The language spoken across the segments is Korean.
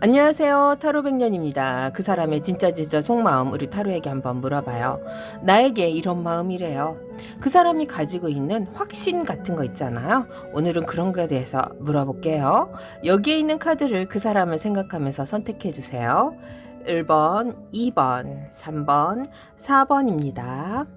안녕하세요. 타로백년입니다. 그 사람의 진짜 속마음 우리 타로에게 한번 물어봐요. 나에게 이런 마음이래요. 그 사람이 가지고 있는 확신 같은 거 있잖아요. 오늘은 그런 거에 대해서 물어볼게요. 여기에 있는 카드를 그 사람을 생각하면서 선택해 주세요. 1번, 2번, 3번, 4번입니다.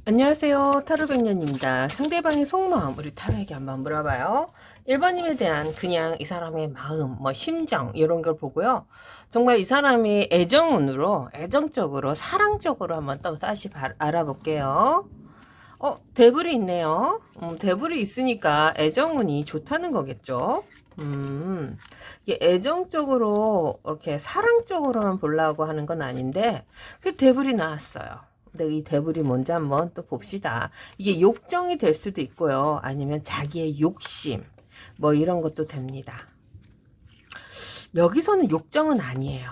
안녕하세요. 타로백년입니다. 상대방의 속마음 우리 타로에게 한번 물어봐요. 1번님에 대한 그냥 이 사람의 마음, 심정 이런 걸 보고요. 정말 이 사람이 애정적으로 사랑적으로 한번 또 다시 알아볼게요. 대불이 있네요. 대불이 있으니까 애정운이 좋다는 거겠죠. 이게 애정적으로 이렇게 사랑적으로만 보려고 하는 건 아닌데 그 대불이 나왔어요. 근데 이 대불이 뭔지 한번 또 봅시다. 이게 욕정이 될 수도 있고요. 아니면 자기의 욕심 이런 것도 됩니다. 여기서는 욕정은 아니에요.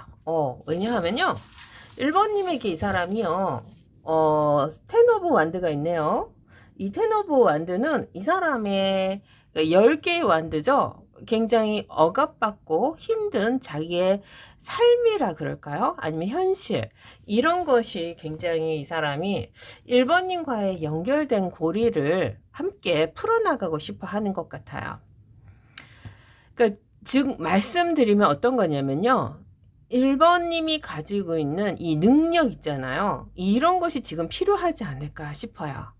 왜냐하면요. 1번님에게 이 사람이요. 텐 오브 완드가 있네요. 이 텐 오브 완드는 이 사람의 10개의 완드죠. 굉장히 억압받고 힘든 자기의 삶이라 그럴까요? 아니면 현실 이런 것이 굉장히 이 사람이 1번님과의 연결된 고리를 함께 풀어나가고 싶어 하는 것 같아요. 그러니까 즉 말씀드리면 어떤 거냐면요. 1번님이 가지고 있는 이 능력 있잖아요. 이런 것이 지금 필요하지 않을까 싶어요.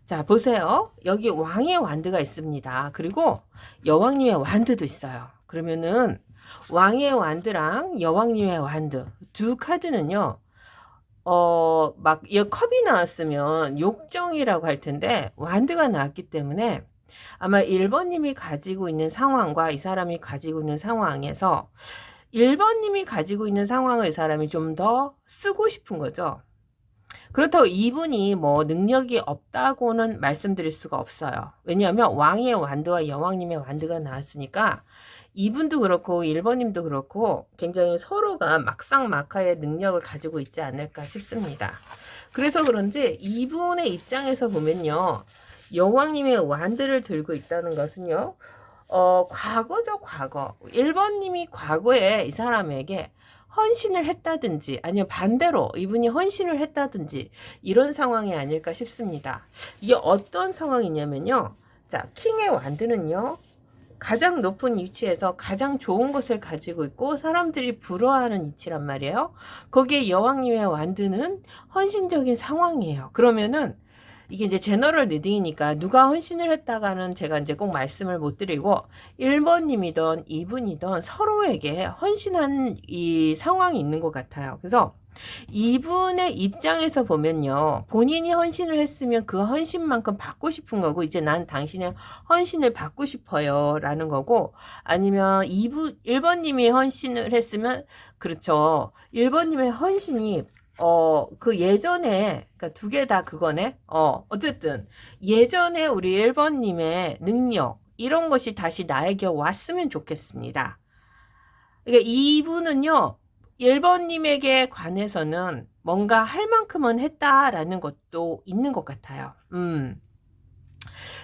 자, 보세요. 여기 왕의 완드가 있습니다. 그리고 여왕님의 완드도 있어요. 그러면은 왕의 완드랑 여왕님의 완드 두 카드는요. 이 컵이 나왔으면 욕정이라고 할 텐데 완드가 나왔기 때문에 아마 1번님이 가지고 있는 상황과 이 사람이 가지고 있는 상황에서 1번님이 가지고 있는 상황을 이 사람이 좀 더 쓰고 싶은 거죠. 그렇다고 이분이 능력이 없다고는 말씀드릴 수가 없어요. 왜냐하면 왕의 완드와 여왕님의 완드가 나왔으니까 이분도 그렇고 1번님도 그렇고 굉장히 서로가 막상막하의 능력을 가지고 있지 않을까 싶습니다. 그래서 그런지 이분의 입장에서 보면요. 여왕님의 완드를 들고 있다는 것은요. 과거죠, 과거. 1번님이 과거에 이 사람에게 헌신을 했다든지 아니면 반대로 이분이 헌신을 했다든지 이런 상황이 아닐까 싶습니다. 이게 어떤 상황이냐면요. 자, 킹의 완드는요. 가장 높은 위치에서 가장 좋은 것을 가지고 있고 사람들이 부러워하는 위치란 말이에요. 거기에 여왕님의 완드는 헌신적인 상황이에요. 그러면은 이게 이제 제너럴 리딩이니까 누가 헌신을 했다가는 제가 이제 꼭 말씀을 못 드리고 1번님이든 2분이든 서로에게 헌신한 이 상황이 있는 것 같아요. 그래서 이분의 입장에서 보면요. 본인이 헌신을 했으면 그 헌신만큼 받고 싶은 거고 이제 난 당신의 헌신을 받고 싶어요 라는 거고 아니면 1번님이 헌신을 했으면 그렇죠. 1번님의 헌신이 그 예전에, 그러니까 두 개 다 그거네. 어쨌든, 예전에 우리 1번님의 능력, 이런 것이 다시 나에게 왔으면 좋겠습니다. 그러니까 이분은요, 1번님에게 관해서는 뭔가 할 만큼은 했다라는 것도 있는 것 같아요.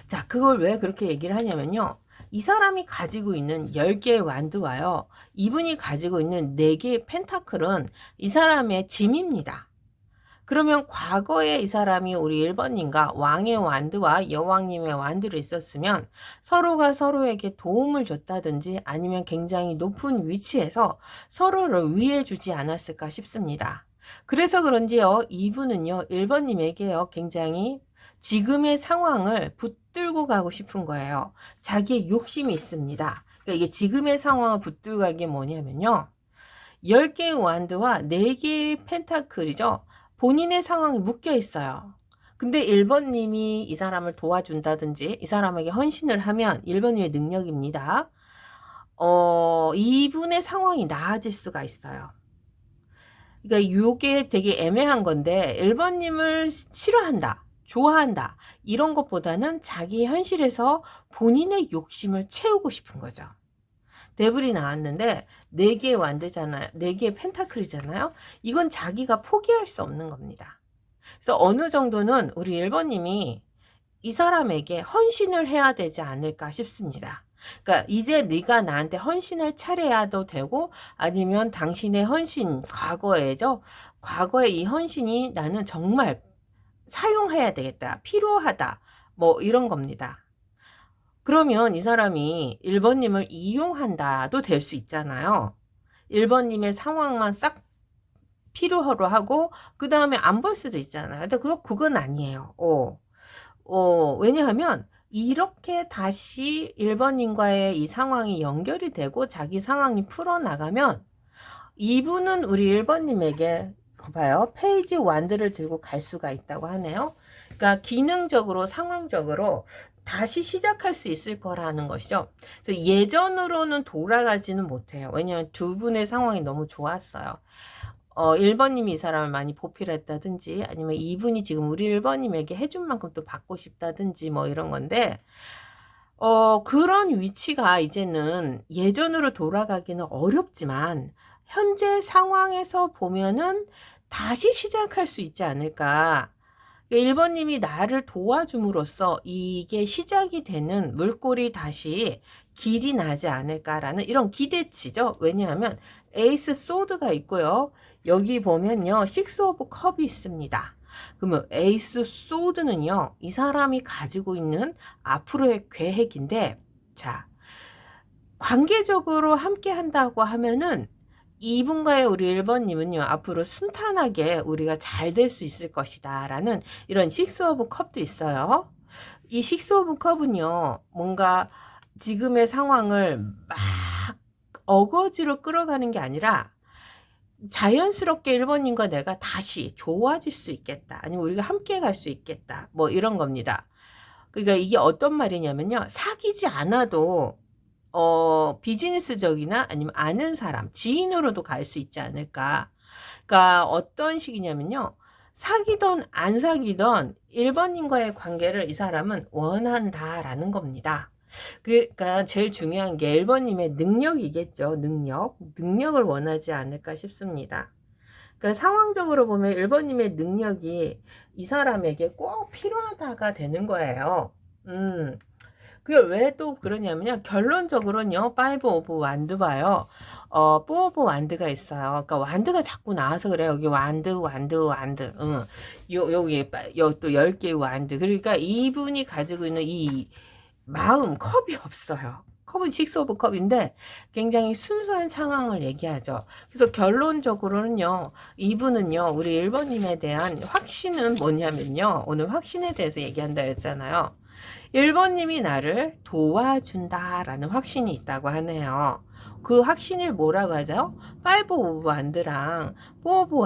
자, 그걸 왜 그렇게 얘기를 하냐면요. 이 사람이 가지고 있는 10개의 완드와요. 이분이 가지고 있는 4개의 펜타클은 이 사람의 짐입니다. 그러면 과거에 이 사람이 우리 1번님과 왕의 완드와 여왕님의 완드를 있었으면 서로가 서로에게 도움을 줬다든지 아니면 굉장히 높은 위치에서 서로를 위해주지 않았을까 싶습니다. 그래서 그런지요. 이분은요. 1번님에게요. 굉장히 지금의 상황을 붙들고 가고 싶은 거예요. 자기의 욕심이 있습니다. 그러니까 이게 지금의 상황을 붙들고 가는 게 뭐냐면요. 10개의 완드와 4개의 펜타클이죠. 본인의 상황에 묶여 있어요. 근데 1번님이 이 사람을 도와준다든지 이 사람에게 헌신을 하면 1번님의 능력입니다. 이분의 상황이 나아질 수가 있어요. 그러니까 요게 되게 애매한 건데 1번님을 싫어한다, 좋아한다 이런 것보다는 자기 현실에서 본인의 욕심을 채우고 싶은 거죠. 데블이 나왔는데 4개의 완드잖아요. 4개의 펜타클이잖아요. 이건 자기가 포기할 수 없는 겁니다. 그래서 어느 정도는 우리 1번님이 이 사람에게 헌신을 해야 되지 않을까 싶습니다. 그러니까 이제 네가 나한테 헌신할 차례야도 되고 아니면 당신의 헌신 과거에죠. 과거의 이 헌신이 나는 정말 사용해야 되겠다. 필요하다. 뭐 이런 겁니다. 그러면 이 사람이 1번님을 이용한다도 될 수 있잖아요. 1번님의 상황만 싹 필요로 하고 그 다음에 안 볼 수도 있잖아요. 근데 그건 아니에요. 왜냐하면 이렇게 다시 1번님과의 이 상황이 연결이 되고 자기 상황이 풀어나가면 이분은 우리 1번님에게 봐요. 페이지 1를 들고 갈 수가 있다고 하네요. 그러니까 기능적으로 상황적으로 다시 시작할 수 있을 거라는 것이죠. 그래서 예전으로는 돌아가지는 못해요. 왜냐하면 두 분의 상황이 너무 좋았어요. 1번님이 이 사람을 많이 보필했다든지 아니면 이분이 지금 우리 1번님에게 해준 만큼 또 받고 싶다든지 뭐 이런 건데 그런 위치가 이제는 예전으로 돌아가기는 어렵지만 현재 상황에서 보면은 다시 시작할 수 있지 않을까. 1번님이 나를 도와줌으로써 이게 시작이 되는 물꼬리 다시 길이 나지 않을까라는 이런 기대치죠. 왜냐하면 에이스 소드가 있고요. 여기 보면요. 식스 오브 컵이 있습니다. 그러면 에이스 소드는요. 이 사람이 가지고 있는 앞으로의 계획인데 자, 관계적으로 함께 한다고 하면은 이분과의 우리 1번님은요, 앞으로 순탄하게 우리가 잘 될 수 있을 것이다. 라는 이런 식스 오브 컵도 있어요. 이 식스 오브 컵은요, 뭔가 지금의 상황을 막 어거지로 끌어가는 게 아니라 자연스럽게 1번님과 내가 다시 좋아질 수 있겠다. 아니면 우리가 함께 갈 수 있겠다. 뭐 이런 겁니다. 그러니까 이게 어떤 말이냐면요, 사귀지 않아도 비즈니스적이나 아니면 아는 사람, 지인으로도 갈 수 있지 않을까. 그러니까 어떤 식이냐면요. 사귀던 안 사귀던 1번님과의 관계를 이 사람은 원한다라는 겁니다. 그러니까 제일 중요한 게 1번님의 능력이겠죠. 능력을 원하지 않을까 싶습니다. 그러니까 상황적으로 보면 1번님의 능력이 이 사람에게 꼭 필요하다가 되는 거예요. 그게 왜 또 그러냐면요. 결론적으로는요. 5 오브 완드 봐요. 4 오브 완드가 있어요. 그러니까 완드가 자꾸 나와서 그래요. 여기 완드. 여기 또 10개의 완드. 그러니까 이분이 가지고 있는 이 마음, 컵이 없어요. 컵은 6 오브 컵인데 굉장히 순수한 상황을 얘기하죠. 그래서 결론적으로는요. 이분은요. 우리 1번님에 대한 확신은 뭐냐면요. 오늘 확신에 대해서 얘기한다 했잖아요. 1번님이 나를 도와준다라는 확신이 있다고 하네요. 그 확신을 뭐라고 하죠? 5 오브 완드랑 4 오브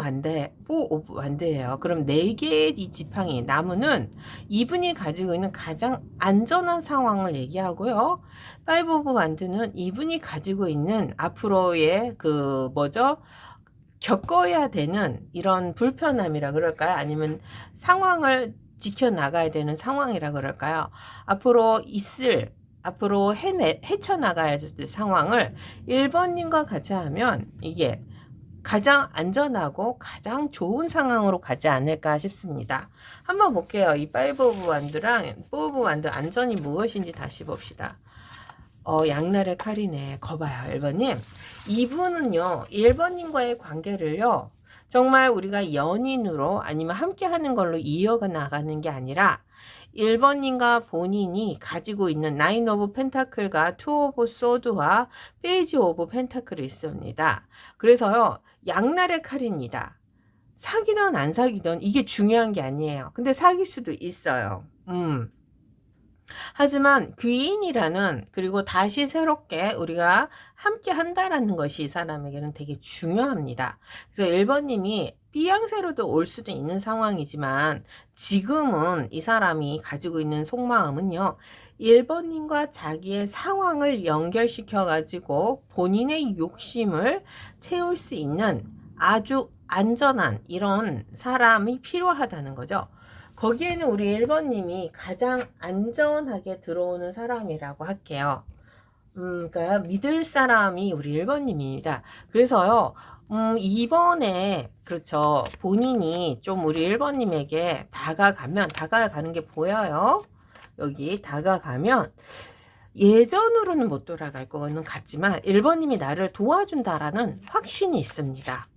완드예요. 그럼 4개의 이 지팡이, 나무는 이분이 가지고 있는 가장 안전한 상황을 얘기하고요. 5 오브 완드는 이분이 가지고 있는 앞으로의 겪어야 되는 이런 불편함이라 그럴까요? 아니면 상황을 지켜나가야 되는 상황이라 그럴까요? 앞으로 헤쳐나가야 될 상황을 1번님과 같이 하면 이게 가장 안전하고 가장 좋은 상황으로 가지 않을까 싶습니다. 한번 볼게요. 이 5 오브 완드랑 4 오브 완드 안전이 무엇인지 다시 봅시다. 양날의 칼이네. 거봐요, 1번님. 이분은요, 1번님과의 관계를요, 정말 우리가 연인으로 아니면 함께 하는 걸로 이어가 나가는 게 아니라 1번님과 본인이 가지고 있는 9 오브 펜타클과 2 오브 소드와 페이지 오브 펜타클이 있습니다. 그래서요, 양날의 칼입니다. 사귀던 안 사귀던 이게 중요한 게 아니에요. 근데 사귈 수도 있어요. 하지만 귀인이라는, 그리고 다시 새롭게 우리가 함께 한다라는 것이 이 사람에게는 되게 중요합니다. 그래서 1번님이 B양새로도 올 수도 있는 상황이지만 지금은 이 사람이 가지고 있는 속마음은요, 1번님과 자기의 상황을 연결시켜 가지고 본인의 욕심을 채울 수 있는 아주 안전한 이런 사람이 필요하다는 거죠. 거기에는 우리 1번님이 가장 안전하게 들어오는 사람이라고 할게요. 그러니까 믿을 사람이 우리 1번님입니다. 그래서요, 이번에, 그렇죠. 본인이 좀 우리 1번님에게 다가가는 게 보여요. 여기 다가가면, 예전으로는 못 돌아갈 거는 같지만 1번님이 나를 도와준다라는 확신이 있습니다.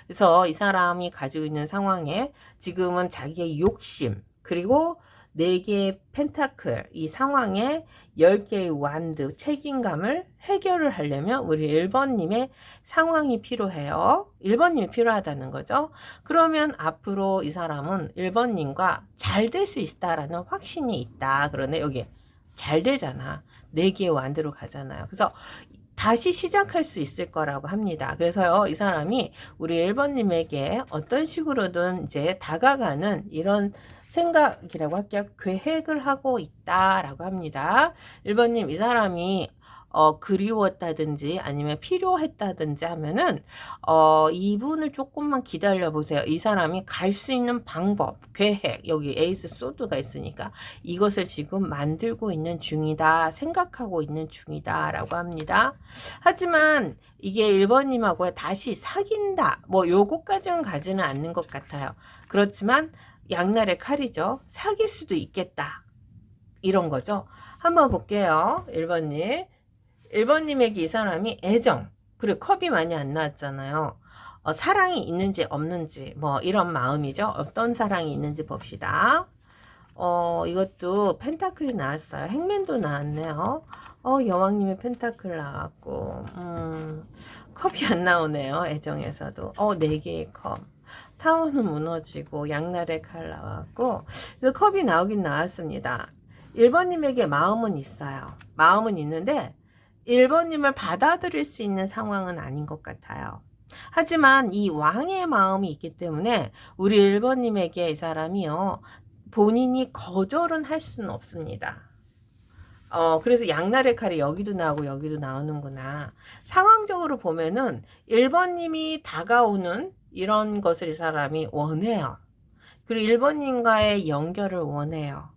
그래서 이 사람이 가지고 있는 상황에 지금은 자기의 욕심, 그리고 4개의 펜타클, 이 상황에 10개의 완드, 책임감을 해결을 하려면 우리 1번님의 상황이 필요해요. 1번님이 필요하다는 거죠. 그러면 앞으로 이 사람은 1번님과 잘 될 수 있다라는 확신이 있다. 그러네. 여기 잘 되잖아. 4개의 완드로 가잖아요. 그래서 다시 시작할 수 있을 거라고 합니다. 그래서요, 이 사람이 우리 1번님에게 어떤 식으로든 이제 다가가는 이런 생각이라고 할게요. 계획을 하고 있다라고 합니다. 1번님, 이 사람이 그리웠다든지 아니면 필요했다든지 하면은 이분을 조금만 기다려 보세요. 이 사람이 갈 수 있는 방법, 계획, 여기 에이스 소드가 있으니까 이것을 지금 만들고 있는 중이다, 생각하고 있는 중이다 라고 합니다. 하지만 이게 1번님하고 다시 사귄다, 뭐 요거까지는 가지는 않는 것 같아요. 그렇지만 양날의 칼이죠. 사귈 수도 있겠다, 이런 거죠. 한번 볼게요. 1번님. 1번님에게 이 사람이 애정, 그리고 컵이 많이 안 나왔잖아요. 사랑이 있는지 없는지, 뭐 이런 마음이죠. 어떤 사랑이 있는지 봅시다. 이것도 펜타클이 나왔어요. 행맨도 나왔네요. 여왕님의 펜타클 나왔고, 컵이 안 나오네요. 애정에서도. 4개의 컵. 타워는 무너지고, 양날의 칼 나왔고, 그래서 컵이 나오긴 나왔습니다. 1번님에게 마음은 있어요. 마음은 있는데, 1번님을 받아들일 수 있는 상황은 아닌 것 같아요. 하지만 이 왕의 마음이 있기 때문에 우리 1번님에게 이 사람이요, 본인이 거절은 할 수는 없습니다. 그래서 양날의 칼이 여기도 나오고 여기도 나오는구나. 상황적으로 보면은 1번님이 다가오는 이런 것을 이 사람이 원해요. 그리고 1번님과의 연결을 원해요.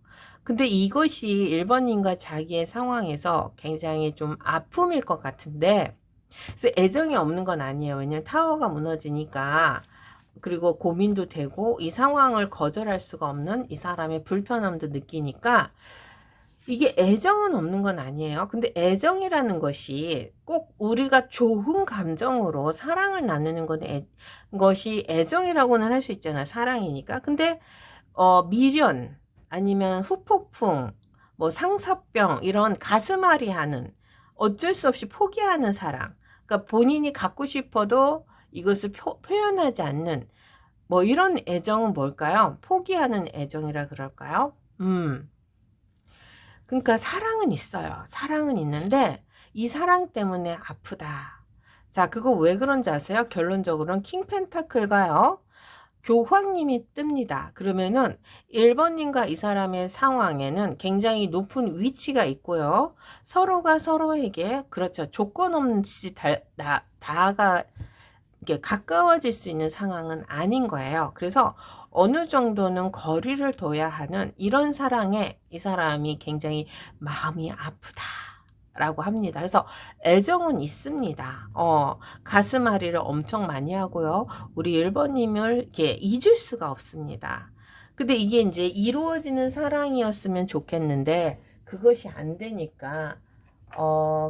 근데 이것이 1번님과 자기의 상황에서 굉장히 좀 아픔일 것 같은데, 그래서 애정이 없는 건 아니에요. 왜냐면 타워가 무너지니까, 그리고 고민도 되고 이 상황을 거절할 수가 없는 이 사람의 불편함도 느끼니까 이게 애정은 없는 건 아니에요. 근데 애정이라는 것이 꼭 우리가 좋은 감정으로 사랑을 나누는 것이 애정이라고는 할 수 있잖아요. 사랑이니까. 근데 미련, 아니면 후폭풍, 뭐 상사병, 이런 가슴앓이 하는, 어쩔 수 없이 포기하는 사랑, 그러니까 본인이 갖고 싶어도 이것을 표현하지 않는, 뭐 이런 애정은 뭘까요? 포기하는 애정이라 그럴까요? 그러니까 사랑은 있어요. 사랑은 있는데 이 사랑 때문에 아프다. 자, 그거 왜 그런지 아세요? 결론적으로는 킹 펜타클과요, 교황님이 뜹니다. 그러면은 1번님과 이 사람의 상황에는 굉장히 높은 위치가 있고요. 서로가 서로에게, 그렇죠, 조건 없이 이게 가까워질 수 있는 상황은 아닌 거예요. 그래서 어느 정도는 거리를 둬야 하는 이런 사랑에 이 사람이 굉장히 마음이 아프다 라고 합니다. 그래서 애정은 있습니다. 가슴앓이를 엄청 많이 하고요. 우리 1번님을 이렇게 잊을 수가 없습니다. 근데 이게 이제 이루어지는 사랑이었으면 좋겠는데 그것이 안 되니까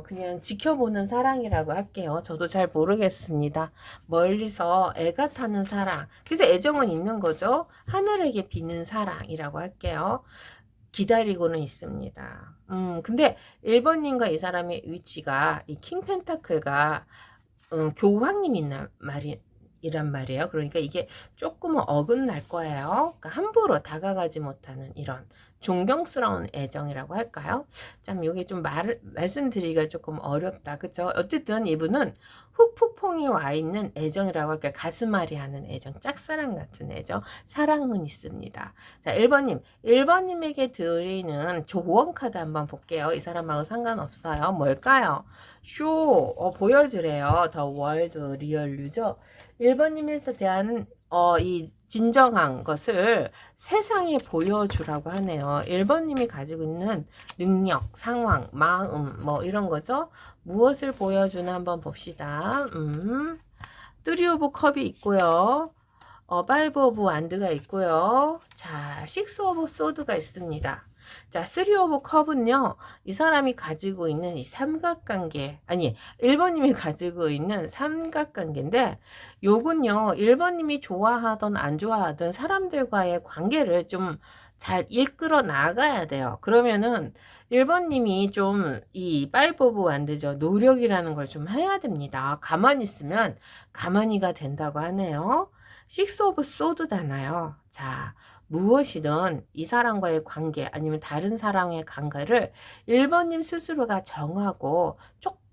그냥 지켜보는 사랑이라고 할게요. 저도 잘 모르겠습니다. 멀리서 애가 타는 사랑. 그래서 애정은 있는 거죠. 하늘에게 비는 사랑이라고 할게요. 기다리고는 있습니다. 근데 1번님과 이 사람의 위치가, 이 킹 펜타클과 교황님이 이란 말이에요. 그러니까 이게 조금은 어긋날 거예요. 그러니까 함부로 다가가지 못하는 이런 존경스러운 애정이라고 할까요? 참 이게 좀 말씀드리기가 조금 어렵다. 그쵸? 어쨌든 이분은 훅폭풍이 와 있는 애정이라고 할까요? 가슴앓이 하는 애정, 짝사랑 같은 애정, 사랑은 있습니다. 자, 1번님에게 드리는 조언 카드 한번 볼게요. 이 사람하고 상관없어요. 뭘까요? 쇼, 보여주래요. 더 월드 리얼류죠. 1번님에서 대한 이 진정한 것을 세상에 보여주라고 하네요. 1번님이 가지고 있는 능력, 상황, 마음 뭐 이런 거죠. 무엇을 보여주나 한번 봅시다. 3 오브 컵이 있고요. 5 오브 완드가 있고요. 자, 6 오브 소드가 있습니다. 자, 3 오브 컵은요, 이 사람이 가지고 있는 이 삼각관계, 아니, 1번님이 가지고 있는 삼각관계인데, 요건요, 1번님이 좋아하던 안 좋아하던 사람들과의 관계를 좀 잘 이끌어 나가야 돼요. 그러면은 1번님이 좀 이 5 오브 완드죠. 노력이라는 걸 좀 해야 됩니다. 가만히 있으면 가만히가 된다고 하네요. 6 오브 소드잖아요. 자, 무엇이든 이 사람과의 관계 아니면 다른 사람의 관계를 1번님 스스로가 정하고 조금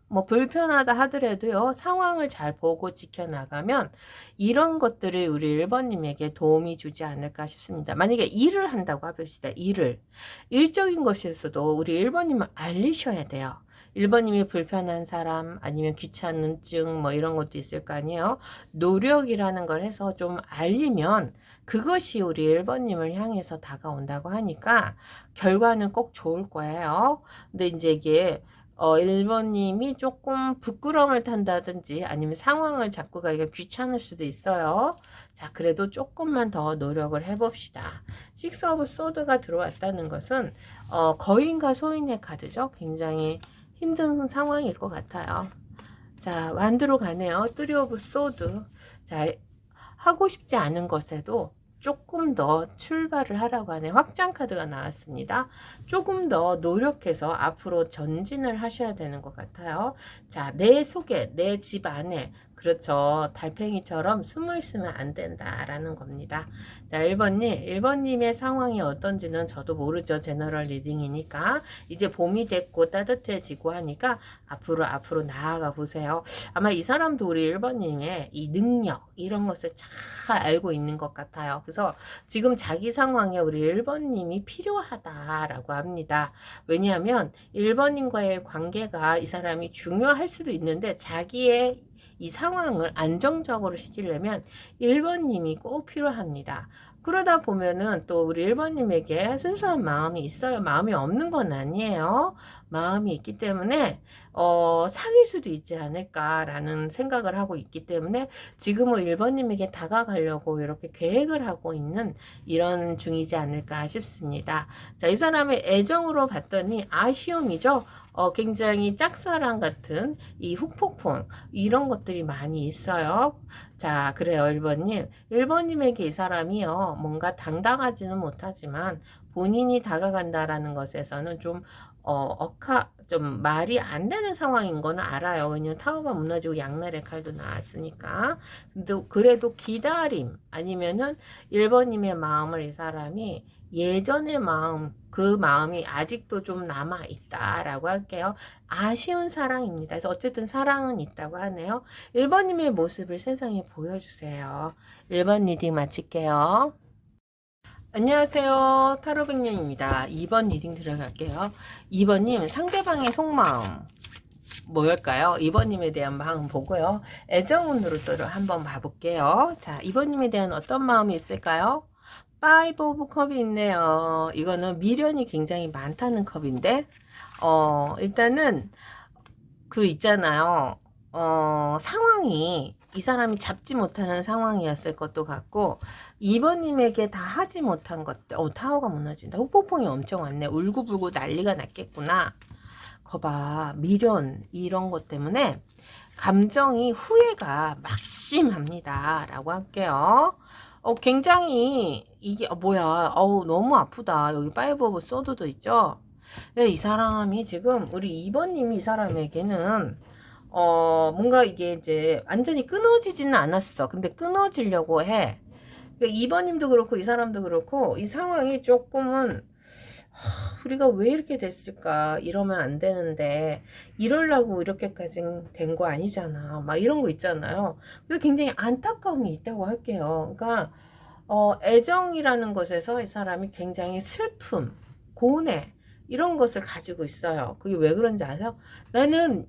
뭐 불편하다 하더라도요, 상황을 잘 보고 지켜나가면 이런 것들을 우리 1번님에게 도움이 주지 않을까 싶습니다. 만약에 일을 한다고 해봅시다. 일적인 것에서도 우리 1번님은 알리셔야 돼요. 1번님이 불편한 사람 아니면 귀찮음증 뭐 이런 것도 있을 거 아니에요. 노력이라는 걸 해서 좀 알리면 그것이 우리 1번님을 향해서 다가온다고 하니까 결과는 꼭 좋을 거예요. 근데 이제 이게 1번님이 조금 부끄러움을 탄다든지 아니면 상황을 잡고 가기가 귀찮을 수도 있어요. 자, 그래도 조금만 더 노력을 해봅시다. 6 오브 소드가 들어왔다는 것은 거인과 소인의 카드죠. 굉장히 힘든 상황일 것 같아요. 자, 완드로 가네요. 3 오브 소드. 자, 하고 싶지 않은 것에도 조금 더 출발을 하라고 하네. 확장 카드가 나왔습니다. 조금 더 노력해서 앞으로 전진을 하셔야 되는 것 같아요. 자, 내 속에, 내 집 안에, 그렇죠. 달팽이처럼 숨어 있으면 안 된다라는 겁니다. 자, 1번님의 상황이 어떤지는 저도 모르죠. 제너럴 리딩이니까. 이제 봄이 됐고 따뜻해지고 하니까 앞으로 나아가 보세요. 아마 이 사람도 우리 1번님의 이 능력, 이런 것을 잘 알고 있는 것 같아요. 그래서 지금 자기 상황에 우리 1번님이 필요하다라고 합니다. 왜냐하면 1번님과의 관계가 이 사람이 중요할 수도 있는데 자기의 이 상황을 안정적으로 시키려면 1번님이 꼭 필요합니다. 그러다 보면은 또 우리 1번님에게 순수한 마음이 있어요. 마음이 없는 건 아니에요. 마음이 있기 때문에 사귈 수도 있지 않을까라는 생각을 하고 있기 때문에 지금은 1번님에게 다가가려고 이렇게 계획을 하고 있는 이런 중이지 않을까 싶습니다. 자, 이 사람의 애정으로 봤더니 아쉬움이죠. 굉장히 짝사랑 같은 이 훅폭풍 이런 것들이 많이 있어요. 자, 그래요. 1번님. 1번님에게 이 사람이요. 뭔가 당당하지는 못하지만 본인이 다가간다라는 것에서는 좀 좀 말이 안 되는 상황인 거는 알아요. 왜냐면 타워가 무너지고 양날의 칼도 나왔으니까. 근데 그래도 기다림 아니면은 1번님의 마음을 이 사람이 예전의 마음, 그 마음이 아직도 좀 남아 있다라고 할게요. 아쉬운 사랑입니다. 그래서 어쨌든 사랑은 있다고 하네요. 1번님의 모습을 세상에 보여주세요. 1번 리딩 마칠게요. 안녕하세요. 타로백년입니다. 2번 리딩 들어갈게요. 2번님, 상대방의 속마음 뭐일까요? 2번님에 대한 마음 보고요. 애정운으로 또 한번 봐볼게요. 자, 2번님에 대한 어떤 마음이 있을까요? 5 오브 컵이 있네요. 이거는 미련이 굉장히 많다는 컵인데, 일단은 그 있잖아요. 상황이 이 사람이 잡지 못하는 상황이었을 것도 같고 2번님에게 다 하지 못한 것들. 타워가 무너진다. 후폭풍이 엄청 왔네. 울고불고 난리가 났겠구나. 거봐. 미련 이런 것 때문에 감정이 후회가 막심합니다. 라고 할게요. 굉장히 이게 뭐야. 너무 아프다. 여기 5 오브 소드도 있죠. 이 사람이 지금 우리 2번님이 이 사람에게는 뭔가 이게 이제 완전히 끊어지지는 않았어. 근데 끊어지려고 해. 그러니까 2번님도 그렇고 이 사람도 그렇고 이 상황이 조금은 우리가 왜 이렇게 됐을까? 이러면 안 되는데 이러려고 이렇게까지 된 거 아니잖아. 막 이런 거 있잖아요. 그래서 굉장히 안타까움이 있다고 할게요. 그러니까 애정이라는 것에서 이 사람이 굉장히 슬픔, 고뇌 이런 것을 가지고 있어요. 그게 왜 그런지 아세요? 나는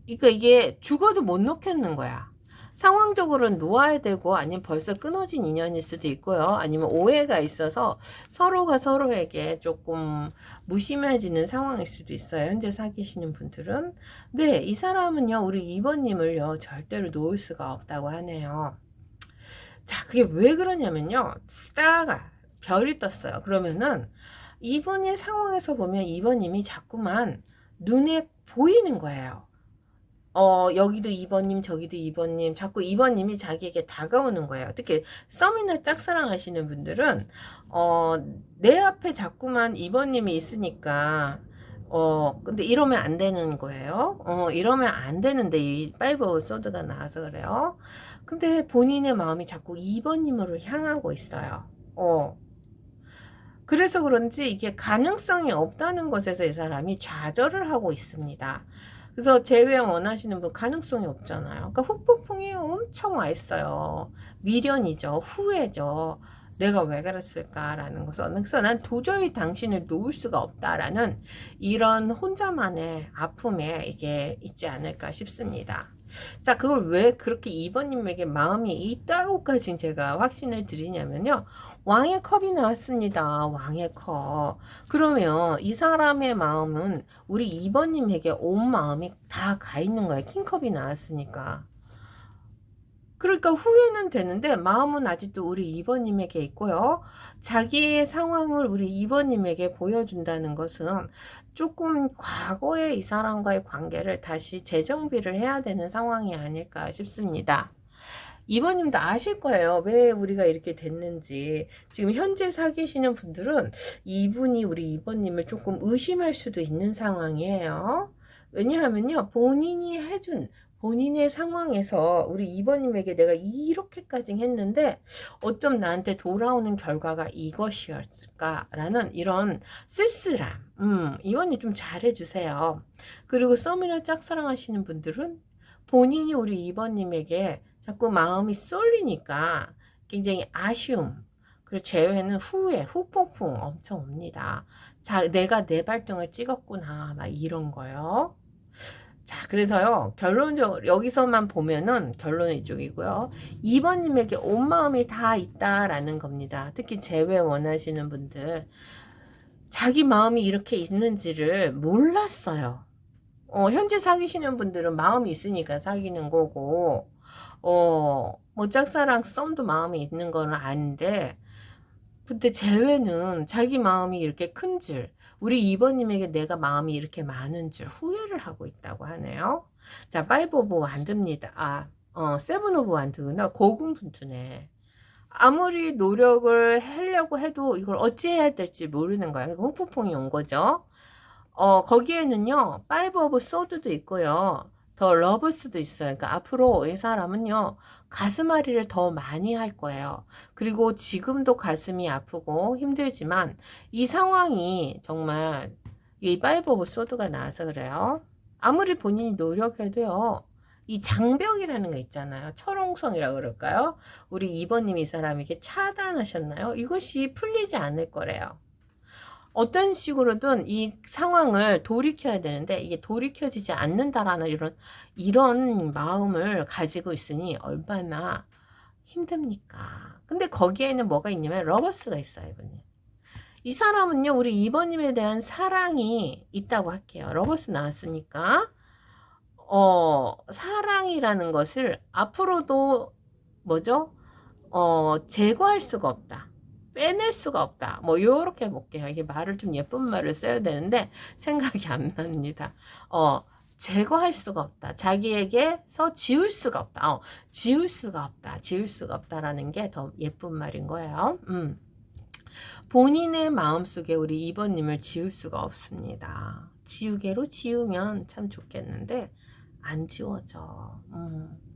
그러니까 이게 죽어도 못 놓겠는 거야. 상황적으로는 놓아야 되고 아니면 벌써 끊어진 인연일 수도 있고요. 아니면 오해가 있어서 서로가 서로에게 조금 무심해지는 상황일 수도 있어요. 현재 사귀시는 분들은. 네, 이 사람은요. 우리 2번님을요. 절대로 놓을 수가 없다고 하네요. 자, 그게 왜 그러냐면요. 스타가 별이 떴어요. 그러면은 이분의 상황에서 보면 2번님이 자꾸만 눈에 보이는 거예요. 여기도 2번님, 저기도 2번님, 자꾸 2번님이 자기에게 다가오는 거예요. 특히 썸이나 짝사랑 하시는 분들은, 내 앞에 자꾸만 2번님이 있으니까, 근데 이러면 안 되는 거예요. 이러면 안 되는데, 이 파이브 오브 소드가 나와서 그래요. 근데 본인의 마음이 자꾸 2번님으로 향하고 있어요. 그래서 그런지 이게 가능성이 없다는 것에서 이 사람이 좌절을 하고 있습니다. 그래서 재회용 원하시는 분 가능성이 없잖아요. 그러니까 후폭풍이 엄청 와 있어요. 미련이죠. 후회죠. 내가 왜 그랬을까라는 것을. 그래서 난 도저히 당신을 놓을 수가 없다라는 이런 혼자만의 아픔에 이게 있지 않을까 싶습니다. 자, 그걸 왜 그렇게 2번님에게 마음이 있다고까지 제가 확신을 드리냐면요. 왕의 컵이 나왔습니다. 왕의 컵. 그러면 이 사람의 마음은 우리 2번님에게 온 마음이 다 가 있는 거예요. 킹컵이 나왔으니까. 그러니까 후회는 되는데 마음은 아직도 우리 2번님에게 있고요. 자기의 상황을 우리 2번님에게 보여준다는 것은 조금 과거의 이 사람과의 관계를 다시 재정비를 해야 되는 상황이 아닐까 싶습니다. 2번님도 아실 거예요. 왜 우리가 이렇게 됐는지. 지금 현재 사귀시는 분들은 이분이 우리 2번님을 조금 의심할 수도 있는 상황이에요. 왜냐하면요. 본인이 해준 본인의 상황에서 우리 2번님에게 내가 이렇게까지 했는데 어쩜 나한테 돌아오는 결과가 이것이었을까라는 이런 쓸쓸함. 2번님 좀 잘해주세요. 그리고 썸이나 짝사랑하시는 분들은 본인이 우리 2번님에게 자꾸 마음이 쏠리니까 굉장히 아쉬움. 그리고 재회는 후회, 후폭풍 엄청 옵니다. 자, 내가 내 발등을 찍었구나. 막 이런 거요. 자, 그래서요, 결론적으로, 여기서만 보면은 결론은 이쪽이고요. 2번님에게 온 마음이 다 있다라는 겁니다. 특히 재회 원하시는 분들. 자기 마음이 이렇게 있는지를 몰랐어요. 현재 사귀시는 분들은 마음이 있으니까 사귀는 거고, 뭐 짝사랑 썸도 마음이 있는 거는 아닌데, 근데 재회는 자기 마음이 이렇게 큰 줄, 우리 2번님에게 내가 마음이 이렇게 많은 줄 후회를 하고 있다고 하네요. 자, 파이브 오브 완드입니다. 세븐 오브 완드구나. 고군분투네. 아무리 노력을 하려고 해도 이걸 어찌해야 될지 모르는 거야. 후폭풍이 온 거죠. 거기에는요, 파이브 오브 소드도 있고요. 더 러브스도 있어요. 그러니까 앞으로 이 사람은요, 가슴앓이를 더 많이 할 거예요. 그리고 지금도 가슴이 아프고 힘들지만 이 상황이 정말 이 파이브 오브 소드가 나와서 그래요. 아무리 본인이 노력해도요, 이 장벽이라는 거 있잖아요. 철옹성이라고 그럴까요? 우리 2번님 이 사람에게 차단하셨나요? 이것이 풀리지 않을 거래요. 어떤 식으로든 이 상황을 돌이켜야 되는데 이게 돌이켜지지 않는다라는 이런 마음을 가지고 있으니 얼마나 힘듭니까? 근데 거기에는 뭐가 있냐면 러버스가 있어요, 이분이. 이 사람은요, 우리 2번님에 대한 사랑이 있다고 할게요. 러버스 나왔으니까. 사랑이라는 것을 앞으로도 뭐죠? 제거할 수가 없다. 빼낼 수가 없다. 뭐 요렇게 볼게요. 이게 말을 좀 예쁜 말을 써야 되는데 생각이 안 납니다. 제거할 수가 없다. 자기에게서 지울 수가 없다. 지울 수가 없다. 지울 수가 없다라는 게 더 예쁜 말인 거예요. 본인의 마음속에 우리 2번님을 지울 수가 없습니다. 지우개로 지우면 참 좋겠는데 안 지워져.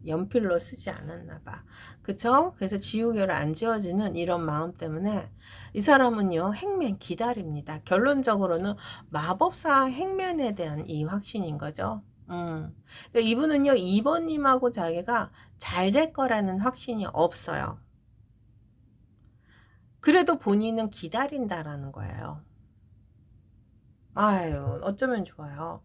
연필로 쓰지 않았나 봐. 그쵸? 그래서 지우개를 안 지워지는 이런 마음 때문에 이 사람은요, 행맨 기다립니다. 결론적으로는 마법사 행맨에 대한 이 확신인 거죠. 그러니까 이분은요, 2번님하고 자기가 잘 될 거라는 확신이 없어요. 그래도 본인은 기다린다라는 거예요. 아유, 어쩌면 좋아요.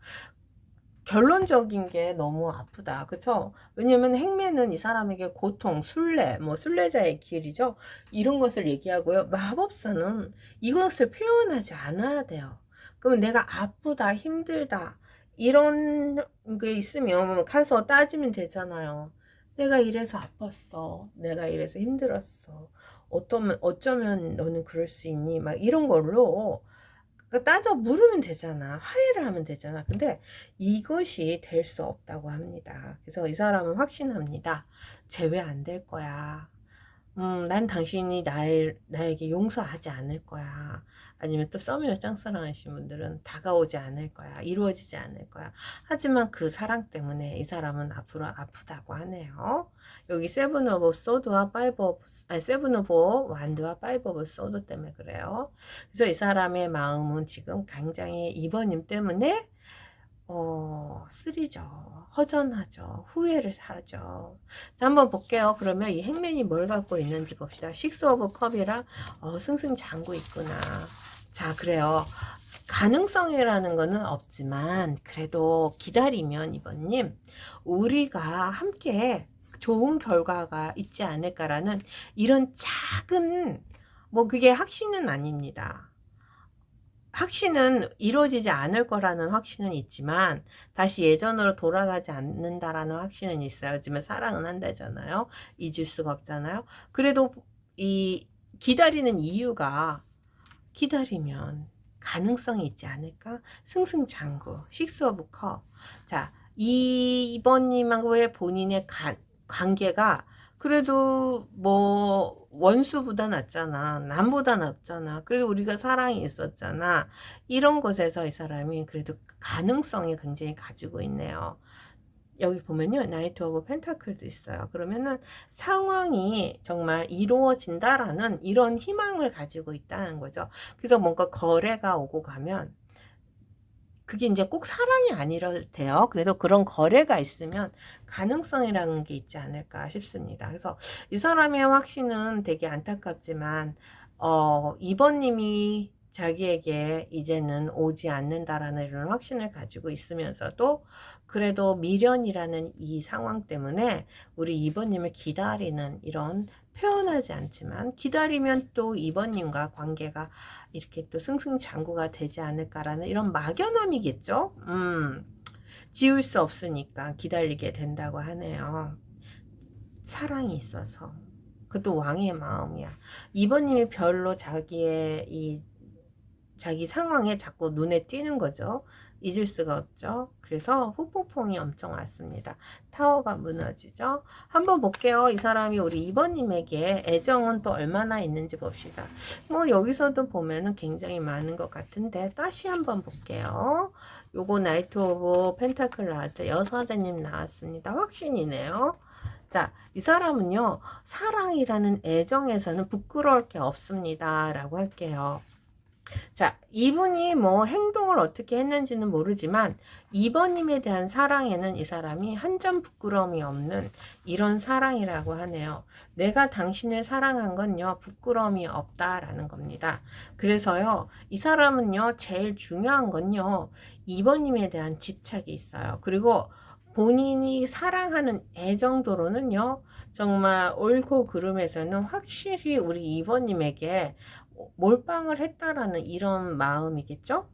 결론적인 게 너무 아프다. 그쵸? 왜냐면 행매는 이 사람에게 고통, 순례, 뭐 순례자의 길이죠. 이런 것을 얘기하고요. 마법사는 이것을 표현하지 않아야 돼요. 그러면 내가 아프다, 힘들다 이런 게 있으면 가서 따지면 되잖아요. 내가 이래서 아팠어. 내가 이래서 힘들었어. 어쩌면 너는 그럴 수 있니? 막 이런 걸로 따져 물으면 되잖아. 화해를 하면 되잖아. 근데 이것이 될 수 없다고 합니다. 그래서 이 사람은 확신합니다. 제외 안 될 거야. 난 당신이 나에게 용서하지 않을 거야. 아니면 또 썸이나 짝사랑하시는 분들은 다가오지 않을 거야. 이루어지지 않을 거야. 하지만 그 사랑 때문에 이 사람은 앞으로 아프다고 하네요. 여기 세븐 오브 소드와 세븐 오브 완드와 파이브 오브 소드 때문에 그래요. 그래서 이 사람의 마음은 지금 굉장히 이번님 때문에 쓰리죠. 허전하죠. 후회를 하죠. 자, 한번 볼게요. 그러면 이 행맨이 뭘 갖고 있는지 봅시다. 식스 오브 컵이라 승승장구 있구나. 자, 그래요. 가능성이라는 거는 없지만 그래도 기다리면 이번님 우리가 함께 좋은 결과가 있지 않을까라는 이런 작은 뭐 그게 확신은 아닙니다. 확신은 이루어지지 않을 거라는 확신은 있지만 다시 예전으로 돌아가지 않는다라는 확신은 있어요. 하지만 사랑은 한다잖아요. 잊을 수가 없잖아요. 그래도 이 기다리는 이유가 기다리면 가능성이 있지 않을까? 승승장구, 식스 오브 컵. 자, 이번님하고의 본인의 관계가 그래도 뭐 원수보다 낫잖아. 남보다 낫잖아. 그래도 우리가 사랑이 있었잖아. 이런 것에서 이 사람이 그래도 가능성이 굉장히 가지고 있네요. 여기 보면요. 나이트 오브 펜타클도 있어요. 그러면은 상황이 정말 이루어진다라는 이런 희망을 가지고 있다는 거죠. 그래서 뭔가 거래가 오고 가면 그게 이제 꼭 사랑이 아니라도 돼요. 그래도 그런 거래가 있으면 가능성이라는 게 있지 않을까 싶습니다. 그래서 이 사람의 확신은 되게 안타깝지만, 이번님이 자기에게 이제는 오지 않는다라는 이런 확신을 가지고 있으면서도 그래도 미련이라는 이 상황 때문에 우리 이번님을 기다리는 이런 표현하지 않지만 기다리면 또 이번님과 관계가 이렇게 또 승승장구가 되지 않을까라는 이런 막연함이겠죠. 지울 수 없으니까 기다리게 된다고 하네요. 사랑이 있어서. 그것도 왕의 마음이야. 이번님이 별로 자기 상황에 자꾸 눈에 띄는 거죠. 잊을 수가 없죠. 그래서 후폭풍이 엄청 왔습니다. 타워가 무너지죠. 한번 볼게요. 이 사람이 우리 2번님에게 애정은 또 얼마나 있는지 봅시다. 뭐 여기서도 보면은 굉장히 많은 것 같은데 다시 한번 볼게요. 요거 나이트 오브 펜타클 나왔죠. 여사자님 나왔습니다. 확신이네요. 자, 이 사람은요, 사랑이라는 애정에서는 부끄러울 게 없습니다. 라고 할게요. 자, 이분이 뭐 행동을 어떻게 했는지는 모르지만 2번님에 대한 사랑에는 이 사람이 한 점 부끄러움이 없는 이런 사랑이라고 하네요. 내가 당신을 사랑한 건요, 부끄러움이 없다라는 겁니다. 그래서요, 이 사람은요, 제일 중요한 건요, 2번님에 대한 집착이 있어요. 그리고 본인이 사랑하는 애정도로는요, 정말 옳고 그름에서는 확실히 우리 2번님에게 몰빵을 했다라는 이런 마음이겠죠?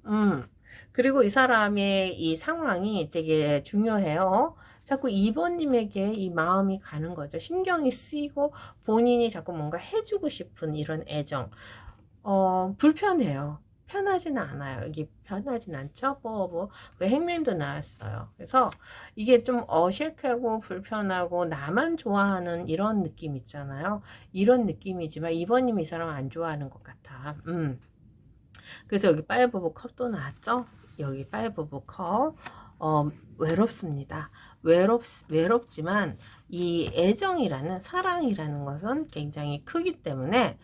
그리고 이 사람의 이 상황이 되게 중요해요. 자꾸 2번님에게 이 마음이 가는 거죠. 신경이 쓰이고 본인이 자꾸 뭔가 해주고 싶은 이런 애정. 불편해요. 편하지는 않아요. 이게 편하진 않죠? 그 행맨도 나왔어요. 그래서 이게 좀 어색하고 불편하고 나만 좋아하는 이런 느낌 있잖아요. 이런 느낌이지만 이번님 이 사람 안 좋아하는 것 같아. 그래서 여기 파이브 오브 컵도 나왔죠? 여기 파이브 오브 컵. 외롭습니다. 외롭지만 이 애정이라는 사랑이라는 것은 굉장히 크기 때문에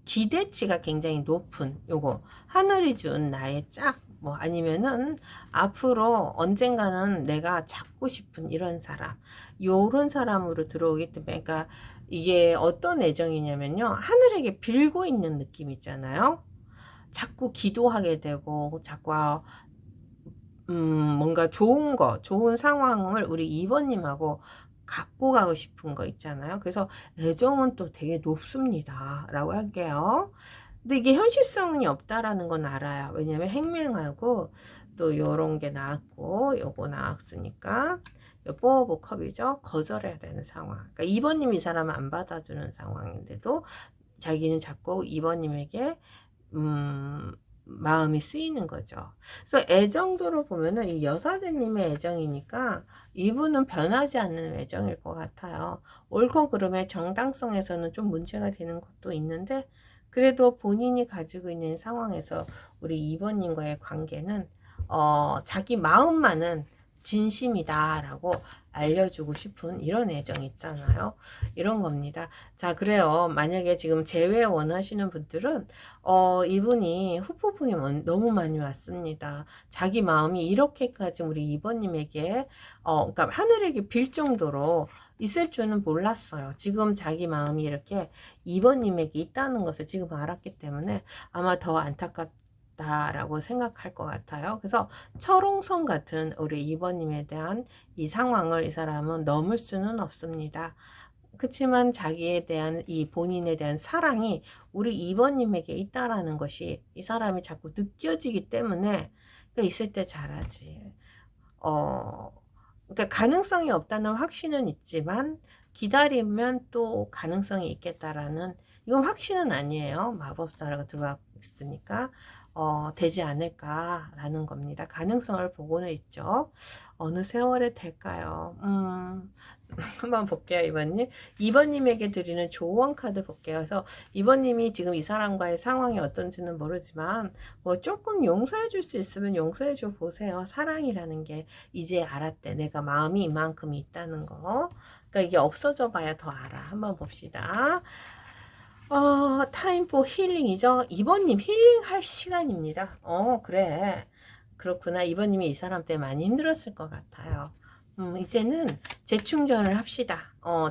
기대치가 굉장히 높은 요거 하늘이 준 나의 짝 뭐 아니면은 앞으로 언젠가는 내가 잡고 싶은 이런 사람 요런 사람으로 들어오기 때문에 그러니까 이게 어떤 애정이냐면요 하늘에게 빌고 있는 느낌 있잖아요. 자꾸 기도하게 되고 자꾸 뭔가 좋은 상황을 우리 2번님하고 갖고 가고 싶은 거 있잖아요. 그래서 애정은 또 되게 높습니다. 라고 할게요. 근데 이게 현실성이 없다라는 건 알아요. 왜냐면 행명하고 또 요런 게 나왔고 요거 나왔으니까 뽀뽀 컵이죠. 거절해야 되는 상황. 그러니까 2번님 이 사람은 안 받아주는 상황인데도 자기는 자꾸 2번님에게 마음이 쓰이는 거죠. 그래서 애정도로 보면은 이 여사제님의 애정이니까 이분은 변하지 않는 애정일 것 같아요. 옳고 그름의 정당성에서는 좀 문제가 되는 것도 있는데 그래도 본인이 가지고 있는 상황에서 우리 2번님과의 관계는 자기 마음만은 진심이다라고 알려주고 싶은 이런 애정 있잖아요. 이런 겁니다. 자, 그래요. 만약에 지금 재회 원하시는 분들은 이분이 후폭풍이 너무 많이 왔습니다. 자기 마음이 이렇게까지 우리 2번님에게 그러니까 하늘에게 빌 정도로 있을 줄은 몰랐어요. 지금 자기 마음이 이렇게 2번님에게 있다는 것을 지금 알았기 때문에 아마 더 안타깝다라고 생각할 것 같아요. 그래서 철옹성 같은 우리 2번님에 대한 이 상황을 이 사람은 넘을 수는 없습니다. 그렇지만 자기에 대한 이 본인에 대한 사랑이 우리 2번님에게 있다라는 것이 이 사람이 자꾸 느껴지기 때문에 그러니까 있을 때 잘하지. 그러니까 가능성이 없다는 확신은 있지만 기다리면 또 가능성이 있겠다라는 이건 확신은 아니에요. 마법사가 들어와 있으니까 되지 않을까라는 겁니다. 가능성을 보고는 있죠. 어느 세월에 될까요? 한번 볼게요, 2번님. 2번님에게 드리는 조언 카드 볼게요. 그래서 2번님이 지금 이 사람과의 상황이 어떤지는 모르지만 뭐 조금 용서해 줄 수 있으면 용서해 줘 보세요. 사랑이라는 게 이제 알았대. 내가 마음이 이만큼 있다는 거. 그러니까 이게 없어져 봐야 더 알아. 한번 봅시다. 타임 포 힐링이죠. 2번님 힐링할 시간입니다. 그래. 그렇구나. 2번님이 이 사람 때문에 많이 힘들었을 것 같아요. 이제는 재충전을 합시다.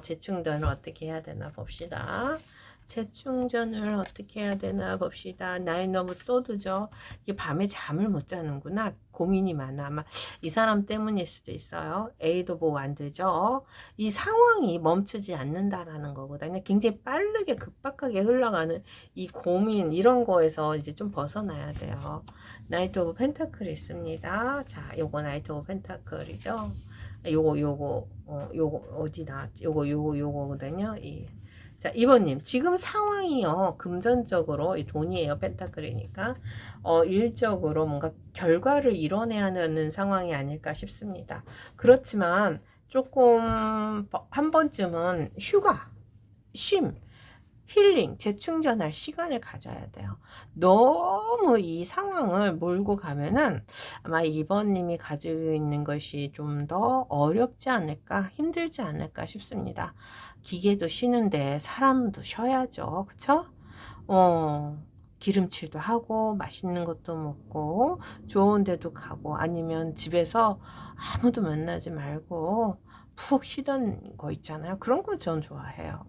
재충전을 어떻게 해야 되나 봅시다. 재충전을 어떻게 해야 되나 봅시다. 나인 너무 소드죠. 이게 밤에 잠을 못 자는구나. 고민이 많아. 아마 이 사람 때문일 수도 있어요. A도 뭐 만들죠. 이 상황이 멈추지 않는다라는 거거든요. 굉장히 빠르게 급박하게 흘러가는 이 고민 이런 거에서 이제 좀 벗어나야 돼요. 나이트 오브 펜타클이 있습니다. 자, 요거 나이트 오브 펜타클이죠. 요거 어디 나왔지? 요거거든요. 자, 2번님. 지금 상황이요. 금전적으로, 이 돈이에요. 펜타클이니까. 일적으로 뭔가 결과를 이뤄내야 하는 상황이 아닐까 싶습니다. 그렇지만, 조금, 한 번쯤은 휴가, 쉼, 힐링, 재충전할 시간을 가져야 돼요. 너무 이 상황을 몰고 가면은 아마 2번님이 가지고 있는 것이 좀 더 어렵지 않을까, 힘들지 않을까 싶습니다. 기계도 쉬는데 사람도 쉬어야죠. 그쵸? 기름칠도 하고 맛있는 것도 먹고 좋은 데도 가고 아니면 집에서 아무도 만나지 말고 푹 쉬던 거 있잖아요. 그런 거 전 좋아해요.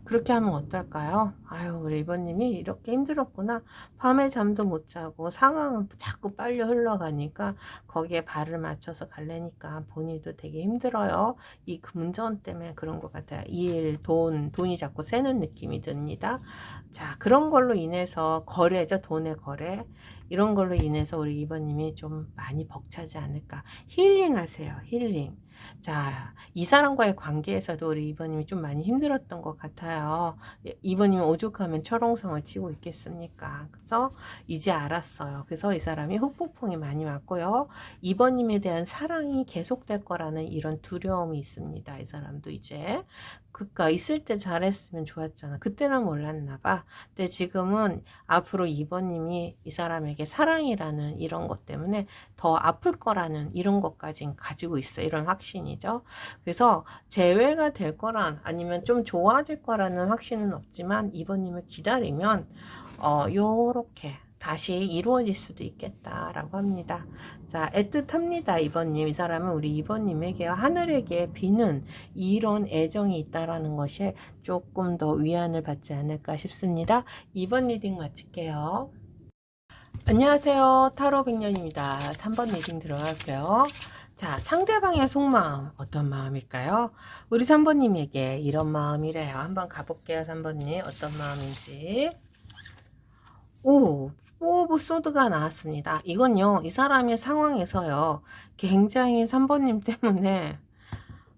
그렇게 하면 어떨까요? 아유, 우리 2번님이 이렇게 힘들었구나. 밤에 잠도 못 자고 상황은 자꾸 빨리 흘러가니까 거기에 발을 맞춰서 가려니까 본인도 되게 힘들어요. 이 금전 때문에 그런 것 같아요. 돈이 자꾸 새는 느낌이 듭니다. 자, 그런 걸로 인해서 거래죠. 돈의 거래. 이런 걸로 인해서 우리 2번님이 좀 많이 벅차지 않을까. 힐링 하세요. 힐링. 자, 이 사람과의 관계에서도 우리 2번님이 좀 많이 힘들었던 것 같아요. 2번님은 오죽하면 철옹성을 치고 있겠습니까? 그래서 이제 알았어요. 그래서 이 사람이 후폭풍이 많이 왔고요. 2번님에 대한 사랑이 계속될 거라는 이런 두려움이 있습니다. 이 사람도 이제. 그니까 있을 때 잘했으면 좋았잖아. 그때는 몰랐나 봐. 근데 지금은 앞으로 2번님이 이 사람에게 사랑이라는 이런 것 때문에 더 아플 거라는 이런 것까지 가지고 있어요. 이런 확신이죠. 그래서 재회가 될 거란 아니면 좀 좋아질 거라는 확신은 없지만 2번님을 기다리면 요렇게 다시 이루어질 수도 있겠다라고 합니다. 자, 애틋합니다. 2번님. 이 사람은 우리 2번님에게 하늘에게 비는 이런 애정이 있다라는 것이 조금 더 위안을 받지 않을까 싶습니다. 2번 리딩 마칠게요. 안녕하세요. 타로 백년입니다. 3번 리딩 들어갈게요. 자, 상대방의 속마음 어떤 마음일까요? 우리 3번님에게 이런 마음이래요. 한번 가볼게요. 3번님 어떤 마음인지. 오, 오브 소드가 나왔습니다. 이건요, 이 사람의 상황에서요, 굉장히 3번님 때문에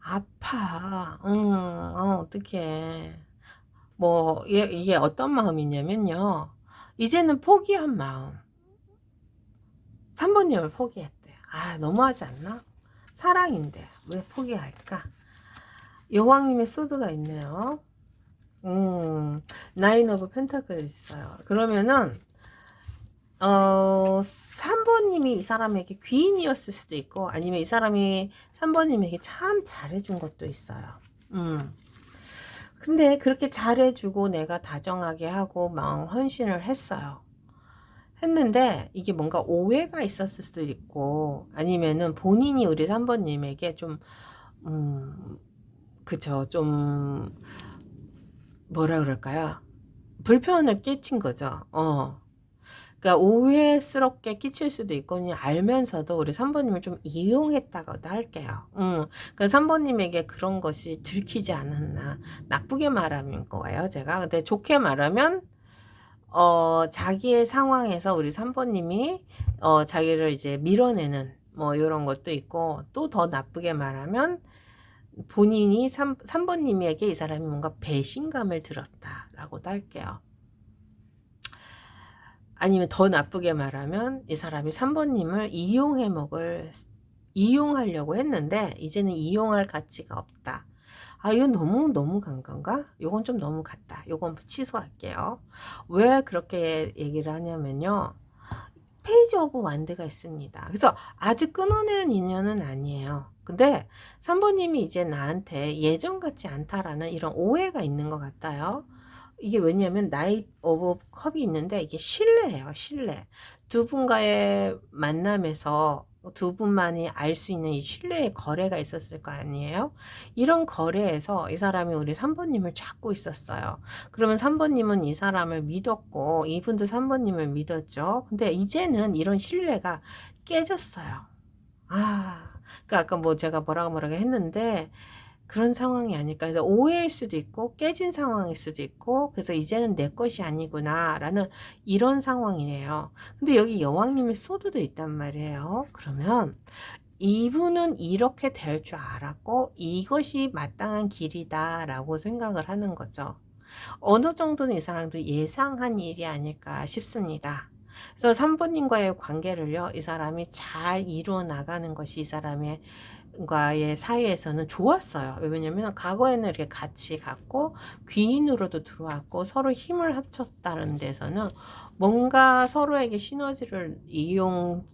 아파. 어떡해. 뭐, 이게 어떤 마음이냐면요, 이제는 포기한 마음. 3번님을 포기했대요. 아, 너무하지 않나? 사랑인데, 왜 포기할까? 여왕님의 소드가 있네요. 나인 오브 펜타클이 있어요. 그러면은 3번님이 이 사람에게 귀인이었을 수도 있고 아니면 이 사람이 3번님에게 참 잘해준 것도 있어요. 근데 그렇게 잘해주고 내가 다정하게 하고 마음 헌신을 했어요. 했는데 이게 뭔가 오해가 있었을 수도 있고 아니면은 본인이 우리 3번님에게 좀 그쵸, 좀 뭐라 그럴까요? 불편을 끼친 거죠. 그러니까 오해스럽게 끼칠 수도 있거든요. 알면서도 우리 3번님을 좀 이용했다고도 할게요. 그러니까 3번님에게 그런 것이 들키지 않았나. 나쁘게 말하면 거예요, 제가. 근데 좋게 말하면 자기의 상황에서 우리 3번님이 자기를 이제 밀어내는 뭐 이런 것도 있고 또 더 나쁘게 말하면 본인이 3번님에게 이 사람이 뭔가 배신감을 들었다라고도 할게요. 아니면 더 나쁘게 말하면 이 사람이 3번님을 이용하려고 했는데 이제는 이용할 가치가 없다. 아, 이건 너무 강간가? 요건 좀 너무 같다. 요건 취소할게요. 왜 그렇게 얘기를 하냐면요. 페이지 오브 완드가 있습니다. 그래서 아직 끊어내는 인연은 아니에요. 근데 3번님이 이제 나한테 예전 같지 않다라는 이런 오해가 있는 것 같아요. 이게 왜냐면 나이트 오브 컵이 있는데 이게 신뢰예요. 신뢰. 두 분과의 만남에서 두 분만이 알 수 있는 이 신뢰의 거래가 있었을 거 아니에요? 이런 거래에서 이 사람이 우리 3번님을 찾고 있었어요. 그러면 3번님은 이 사람을 믿었고 이분도 3번님을 믿었죠. 근데 이제는 이런 신뢰가 깨졌어요. 그러니까 아까 뭐 제가 뭐라고 했는데 그런 상황이 아닐까. 그래서 오해일 수도 있고 깨진 상황일 수도 있고 그래서 이제는 내 것이 아니구나 라는 이런 상황이네요. 근데 여기 여왕님의 소드도 있단 말이에요. 그러면 이분은 이렇게 될 줄 알았고 이것이 마땅한 길이다 라고 생각을 하는 거죠. 어느 정도는 이 사람도 예상한 일이 아닐까 싶습니다. 그래서 3번님과의 관계를요, 이 사람이 잘 이루어 나가는 것이 이 사람의 과의 사이에서는 좋았어요. 왜냐면 과거에는 이렇게 같이 갔고 귀인으로도 들어왔고 서로 힘을 합쳤다는 데서는 뭔가 서로에게 시너지를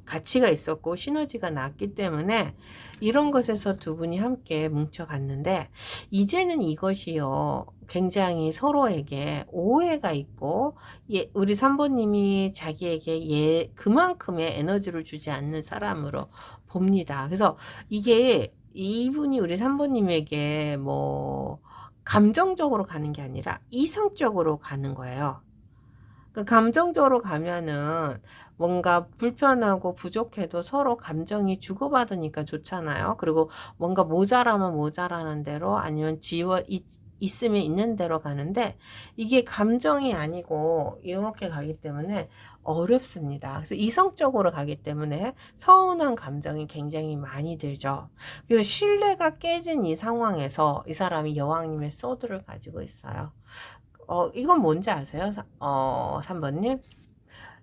가치가 있었고 시너지가 났기 때문에 이런 것에서 두 분이 함께 뭉쳐갔는데 이제는 이것이요 굉장히 서로에게 오해가 있고 우리 3번님이 자기에게 그만큼의 에너지를 주지 않는 사람으로 봅니다. 그래서 이게 이분이 우리 3번님에게 뭐 감정적으로 가는 게 아니라 이성적으로 가는 거예요. 그 감정적으로 가면은 뭔가 불편하고 부족해도 서로 감정이 주고받으니까 좋잖아요. 그리고 뭔가 모자라면 모자라는 대로 아니면 있으면 있는 대로 가는데 이게 감정이 아니고 이렇게 가기 때문에 어렵습니다. 그래서 이성적으로 가기 때문에 서운한 감정이 굉장히 많이 들죠. 그래서 신뢰가 깨진 이 상황에서 이 사람이 여왕님의 소드를 가지고 있어요. 이건 뭔지 아세요? 3번님?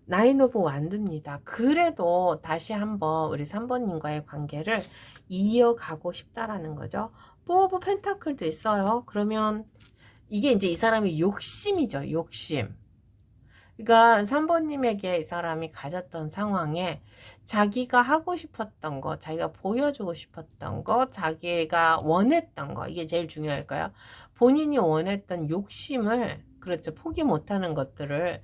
나인 오브 완드입니다. 그래도 다시 한번 우리 3번님과의 관계를 이어가고 싶다라는 거죠. 포 오브 펜타클도 있어요. 그러면 이게 이제 이 사람의 욕심이죠. 욕심. 그러니까 3번님에게 이 사람이 가졌던 상황에 자기가 하고 싶었던 거, 자기가 보여주고 싶었던 거, 자기가 원했던 거, 이게 제일 중요할까요? 본인이 원했던 욕심을, 그렇죠, 포기 못하는 것들을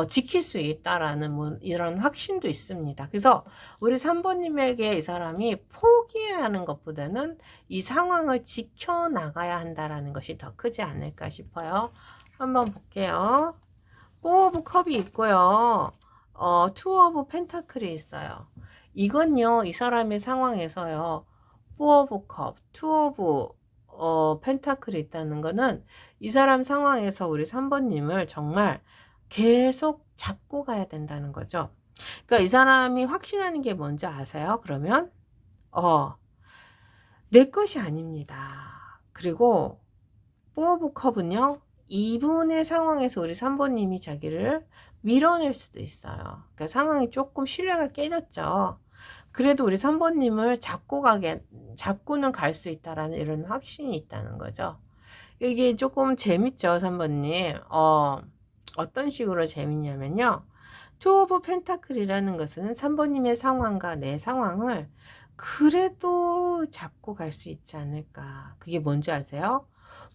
지킬 수 있다라는 뭐 이런 확신도 있습니다. 그래서 우리 3번님에게 이 사람이 포기하는 것보다는 이 상황을 지켜나가야 한다라는 것이 더 크지 않을까 싶어요. 한번 볼게요. 4 오브 컵이 있고요. 2 오브 펜타클이 있어요. 이건요, 이 사람의 상황에서요, 4 오브 컵, 2 오브 펜타클이 있다는 거는 이 사람 상황에서 우리 3번님을 정말 계속 잡고 가야 된다는 거죠. 그러니까 이 사람이 확신하는 게 뭔지 아세요? 그러면 내 것이 아닙니다. 그리고 4 오브 컵은요, 이분의 상황에서 우리 3번님이 자기를 밀어낼 수도 있어요. 그러니까 상황이 조금 신뢰가 깨졌죠. 그래도 우리 3번님을 잡고는 갈 수 있다라는 이런 확신이 있다는 거죠. 이게 조금 재밌죠, 3번님. 어떤 식으로 재밌냐면요. 투 오브 펜타클이라는 것은 3번님의 상황과 내 상황을 그래도 잡고 갈 수 있지 않을까. 그게 뭔지 아세요?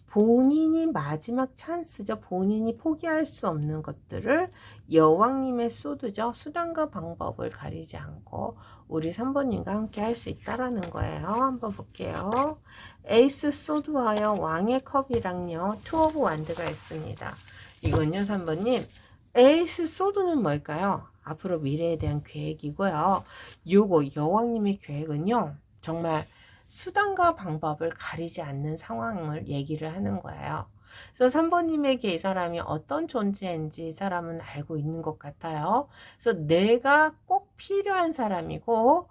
본인이 마지막 찬스죠. 본인이 포기할 수 없는 것들을 여왕님의 소드죠. 수단과 방법을 가리지 않고 우리 3번님과 함께 할 수 있다라는 거예요. 한번 볼게요. 에이스 소드와요. 왕의 컵이랑요. 투 오브 완드가 있습니다. 이건요, 3번님. 에이스 소드는 뭘까요? 앞으로 미래에 대한 계획이고요. 요거 여왕님의 계획은요, 정말 수단과 방법을 가리지 않는 상황을 얘기를 하는 거예요. 그래서 3번님에게 이 사람이 어떤 존재인지 이 사람은 알고 있는 것 같아요. 그래서 내가 꼭 필요한 사람이고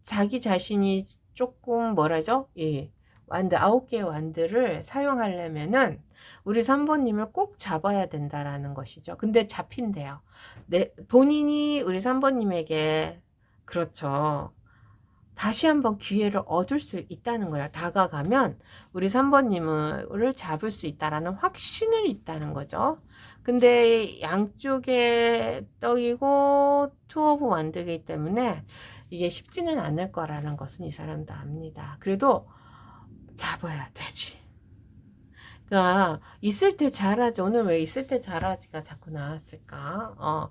자기 자신이 조금 뭐라죠? 예. 완드 9개의 완드를 사용하려면은 우리 3번님을 꼭 잡아야 된다라는 것이죠. 근데 잡힌대요. 본인이 우리 3번님에게 그렇죠. 다시 한번 기회를 얻을 수 있다는 거야. 다가가면 우리 3번님을 잡을 수 있다라는 확신을 있다는 거죠. 근데 양쪽에 떡이고 투 오브 완드이기 때문에 이게 쉽지는 않을 거라는 것은 이 사람도 압니다. 그래도 잡아야 되지. 그러니까 있을 때 잘하지. 오늘 왜 있을 때 잘하지가 자꾸 나왔을까?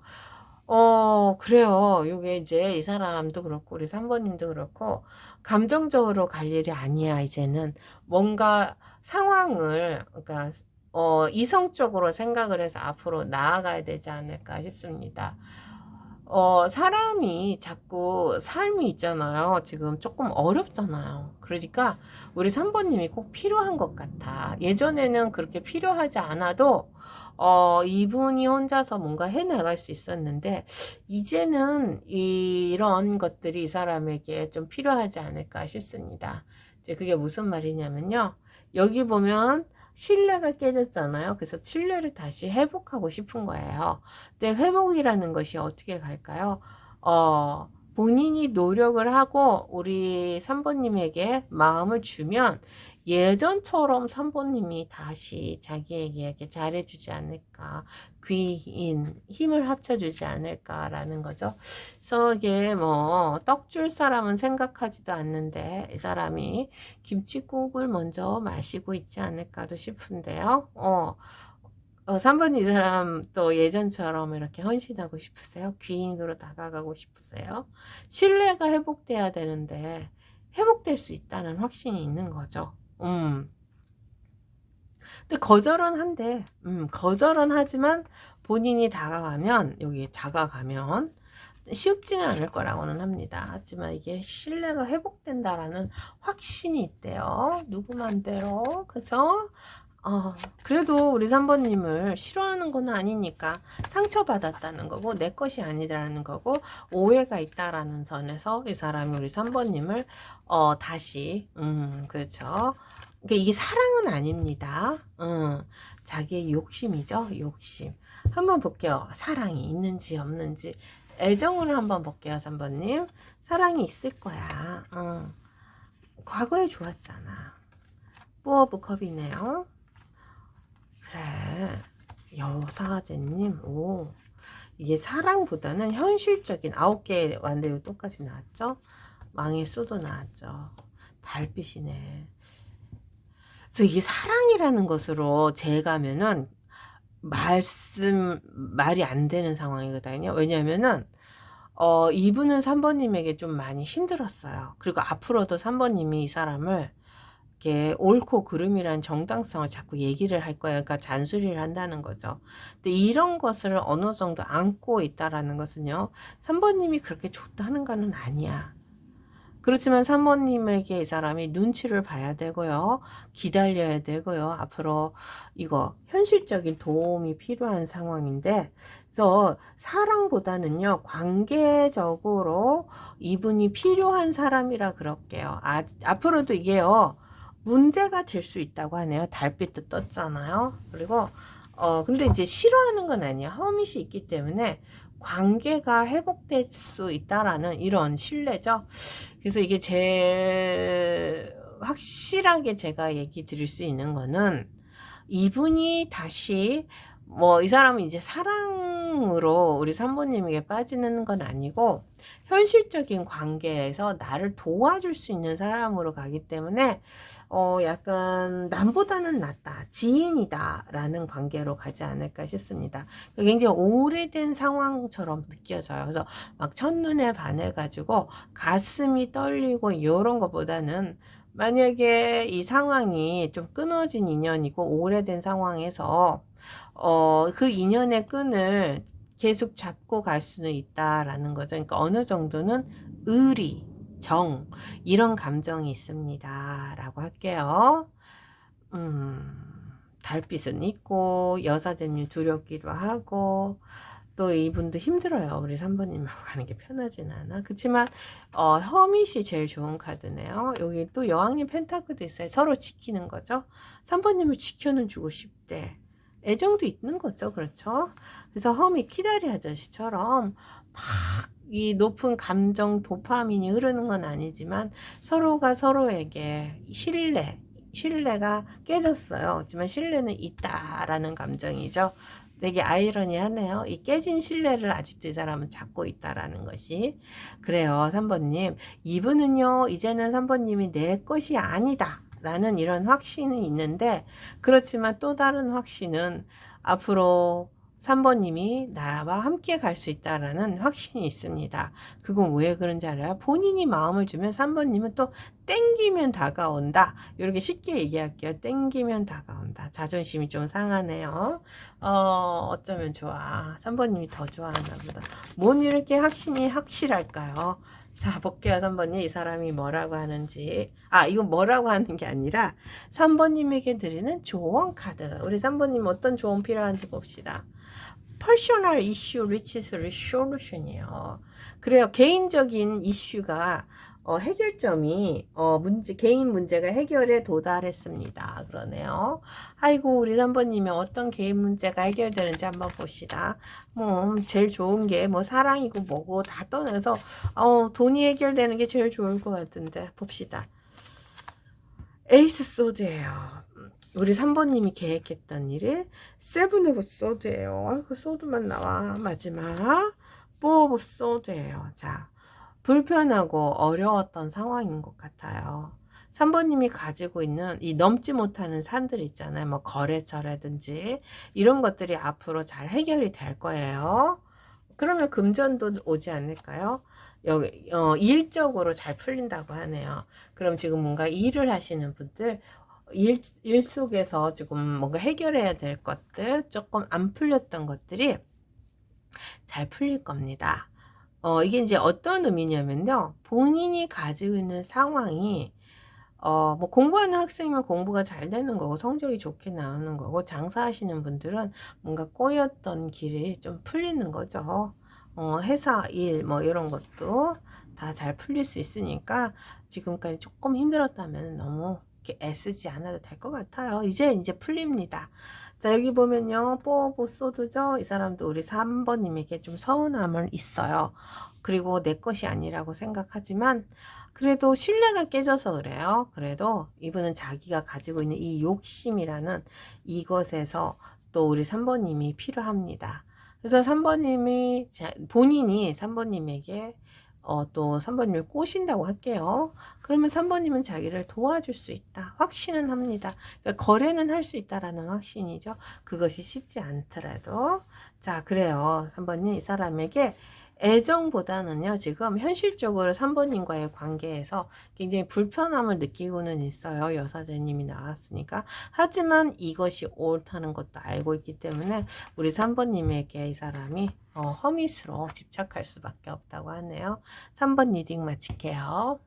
그래요. 요게 이제 이 사람도 그렇고 우리 3번님도 그렇고 감정적으로 갈 일이 아니야. 이제는 뭔가 상황을 그러니까 이성적으로 생각을 해서 앞으로 나아가야 되지 않을까 싶습니다. 사람이 자꾸 삶이 있잖아요. 지금 조금 어렵잖아요. 그러니까 우리 3번님이 꼭 필요한 것 같아. 예전에는 그렇게 필요하지 않아도 이분이 혼자서 뭔가 해나갈 수 있었는데 이제는 이런 것들이 이 사람에게 좀 필요하지 않을까 싶습니다. 이제 그게 무슨 말이냐면요. 여기 보면 신뢰가 깨졌잖아요. 그래서 신뢰를 다시 회복하고 싶은 거예요. 근데 회복이라는 것이 어떻게 갈까요? 본인이 노력을 하고 우리 3번님에게 마음을 주면 예전처럼 3번님이 다시 자기에게 잘해주지 않을까, 귀인 힘을 합쳐주지 않을까라는 거죠. 그래서 이게 뭐 떡 줄 사람은 생각하지도 않는데 이 사람이 김칫국을 먼저 마시고 있지 않을까도 싶은데요. 3번 이 사람 또 예전처럼 이렇게 헌신하고 싶으세요? 귀인으로 다가가고 싶으세요? 신뢰가 회복돼야 되는데 회복될 수 있다는 확신이 있는 거죠. 근데 거절은 한데, 거절은 하지만 본인이 여기 다가가면 쉽지는 않을 거라고는 합니다. 하지만 이게 신뢰가 회복된다라는 확신이 있대요. 누구 맘대로, 그죠? 그래도 우리 3번님을 싫어하는 건 아니니까 상처받았다는 거고 내 것이 아니라는 거고 오해가 있다라는 선에서 이 사람이 우리 3번님을 다시 그렇죠. 그러니까 이게 사랑은 아닙니다. 자기의 욕심이죠. 욕심. 한번 볼게요. 사랑이 있는지 없는지 애정으로 한번 볼게요. 3번님. 사랑이 있을 거야. 과거에 좋았잖아. 4 오브 컵이네요. 그래. 여사제님, 오. 이게 사랑보다는 현실적인 9개 완대요 똑같이 나왔죠? 망의 수도 나왔죠. 달빛이네. 그래서 이게 사랑이라는 것으로 재가면은 말이 안 되는 상황이거든요. 왜냐면은, 이분은 3번님에게 좀 많이 힘들었어요. 그리고 앞으로도 3번님이 이 사람을 이렇게 옳고 그름이란 정당성을 자꾸 얘기를 할 거예요. 그러니까 잔소리를 한다는 거죠. 근데 이런 것을 어느 정도 안고 있다라는 것은요. 3번님이 그렇게 좋다는 거는 아니야. 그렇지만 3번님에게 이 사람이 눈치를 봐야 되고요. 기다려야 되고요. 앞으로 이거 현실적인 도움이 필요한 상황인데 그래서 사랑보다는요. 관계적으로 이분이 필요한 사람이라 그럴게요. 앞으로도 이게요. 문제가 될 수 있다고 하네요. 달빛도 떴잖아요. 그리고 근데 이제 싫어하는 건 아니에요. 허밋이 있기 때문에 관계가 회복될 수 있다라는 이런 신뢰죠. 그래서 이게 제일 확실하게 제가 얘기 드릴 수 있는 거는 이분이 다시 뭐 이 사람은 이제 사랑으로 우리 산모님에게 빠지는 건 아니고 현실적인 관계에서 나를 도와줄 수 있는 사람으로 가기 때문에 약간 남보다는 낫다 지인이다 라는 관계로 가지 않을까 싶습니다. 굉장히 오래된 상황처럼 느껴져요. 그래서 막 첫눈에 반해 가지고 가슴이 떨리고 이런 것보다는 만약에 이 상황이 좀 끊어진 인연이고 오래된 상황에서 그 인연의 끈을 계속 잡고 갈 수는 있다라는 거죠. 그러니까 어느 정도는 의리, 정 이런 감정이 있습니다. 라고 할게요. 달빛은 있고 여사제님 두렵기도 하고 또 이분도 힘들어요. 우리 3번님하고 가는 게 편하진 않아. 그렇지만 허밋이 제일 좋은 카드네요. 여기 또 여왕님 펜타클도 있어요. 서로 지키는 거죠. 3번님을 지켜는 주고 싶대. 애정도 있는 거죠. 그렇죠? 그래서 허밋 키다리 아저씨처럼 막 이 높은 감정 도파민이 흐르는 건 아니지만 서로가 서로에게 신뢰가 깨졌어요. 하지만 신뢰는 있다라는 감정이죠. 되게 아이러니하네요. 이 깨진 신뢰를 아직도 이 사람은 잡고 있다라는 것이. 그래요. 3번님. 이분은요. 이제는 3번님이 내 것이 아니다. 라는 이런 확신이 있는데 그렇지만 또 다른 확신은 앞으로 3번님이 나와 함께 갈 수 있다라는 확신이 있습니다. 그건 왜 그런지 알아요? 본인이 마음을 주면 3번님은 또 땡기면 다가온다. 이렇게 쉽게 얘기할게요. 땡기면 다가온다. 자존심이 좀 상하네요. 어쩌면 좋아. 3번님이 더 좋아하나 보다. 뭔 이렇게 확신이 확실할까요? 자, 볼게요. 3번님. 이 사람이 뭐라고 하는지. 이건 뭐라고 하는 게 아니라 3번님에게 드리는 조언 카드. 우리 3번님 어떤 조언 필요한지 봅시다. Personal issue reaches solution이에요. 그래요. 개인적인 이슈가 해결점이 개인 문제가 해결에 도달했습니다. 그러네요. 아이고 우리 3번님이 어떤 개인 문제가 해결되는지 한번 봅시다. 뭐 제일 좋은 게 뭐 사랑이고 뭐고 다 떠나서 돈이 해결되는 게 제일 좋을 것 같은데 봅시다. 에이스 소드예요. 우리 3번님이 계획했던 일이 세븐 오브 소드예요. 아이고 소드만 나와. 마지막 4 오브 소드예요. 자, 불편하고 어려웠던 상황인 것 같아요. 3번님이 가지고 있는 이 넘지 못하는 산들 있잖아요. 뭐 거래처라든지 이런 것들이 앞으로 잘 해결이 될 거예요. 그러면 금전도 오지 않을까요? 여기 일적으로 잘 풀린다고 하네요. 그럼 지금 뭔가 일을 하시는 분들 일 속에서 지금 뭔가 해결해야 될 것들 조금 안 풀렸던 것들이 잘 풀릴 겁니다. 이게 이제 어떤 의미냐면요. 본인이 가지고 있는 상황이 뭐 공부하는 학생이면 공부가 잘 되는 거고 성적이 좋게 나오는 거고 장사하시는 분들은 뭔가 꼬였던 길이 좀 풀리는 거죠. 회사 일 뭐 이런 것도 다 잘 풀릴 수 있으니까 지금까지 조금 힘들었다면 너무 이렇게 애쓰지 않아도 될 것 같아요. 이제 풀립니다. 자, 여기 보면요. 뽀뽀 소드죠. 이 사람도 우리 3번님에게 좀 서운함을 있어요. 그리고 내 것이 아니라고 생각하지만 그래도 신뢰가 깨져서 그래요. 그래도 이분은 자기가 가지고 있는 이 욕심이라는 이것에서 또 우리 3번님이 필요합니다. 그래서 3번님이 본인이 3번님에게 또 3번님을 꼬신다고 할게요. 그러면 3번님은 자기를 도와줄 수 있다. 확신은 합니다. 그러니까 거래는 할 수 있다라는 확신이죠. 그것이 쉽지 않더라도. 자, 그래요. 3번님 이 사람에게 애정보다는요, 지금 현실적으로 3번님과의 관계에서 굉장히 불편함을 느끼고는 있어요. 여사제님이 나왔으니까. 하지만 이것이 옳다는 것도 알고 있기 때문에 우리 3번님에게 이 사람이 허밋으로 집착할 수밖에 없다고 하네요. 3번 리딩 마칠게요.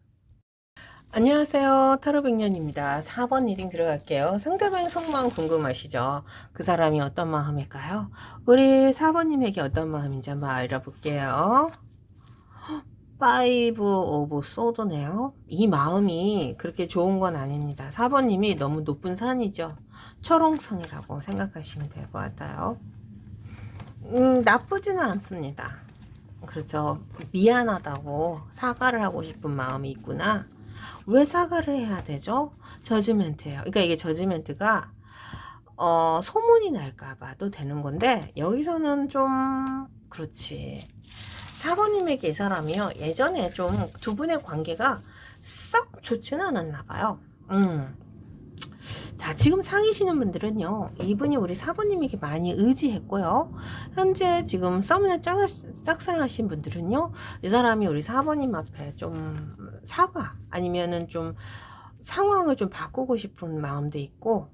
안녕하세요. 타로백년입니다. 4번 리딩 들어갈게요. 상대방의 속마음 궁금하시죠? 그 사람이 어떤 마음일까요? 우리 4번님에게 어떤 마음인지 한번 알아볼게요. 5 오브 소드네요. 이 마음이 그렇게 좋은 건 아닙니다. 4번님이 너무 높은 산이죠. 철옹성이라고 생각하시면 될 것 같아요. 나쁘지는 않습니다. 그래서 미안하다고 사과를 하고 싶은 마음이 있구나. 왜 사과를 해야 되죠? 저지멘트예요. 그러니까 이게 저지멘트가 소문이 날까봐도 되는 건데 여기서는 좀 그렇지. 사모님에게 이 사람이요. 예전에 좀 두 분의 관계가 썩 좋지는 않았나 봐요. 자, 지금 상이시는 분들은요, 이분이 우리 사부님에게 많이 의지했고요. 현재 지금 썸을 짝사랑하신 분들은요, 이 사람이 우리 사부님 앞에 좀 사과, 아니면은 좀 상황을 좀 바꾸고 싶은 마음도 있고,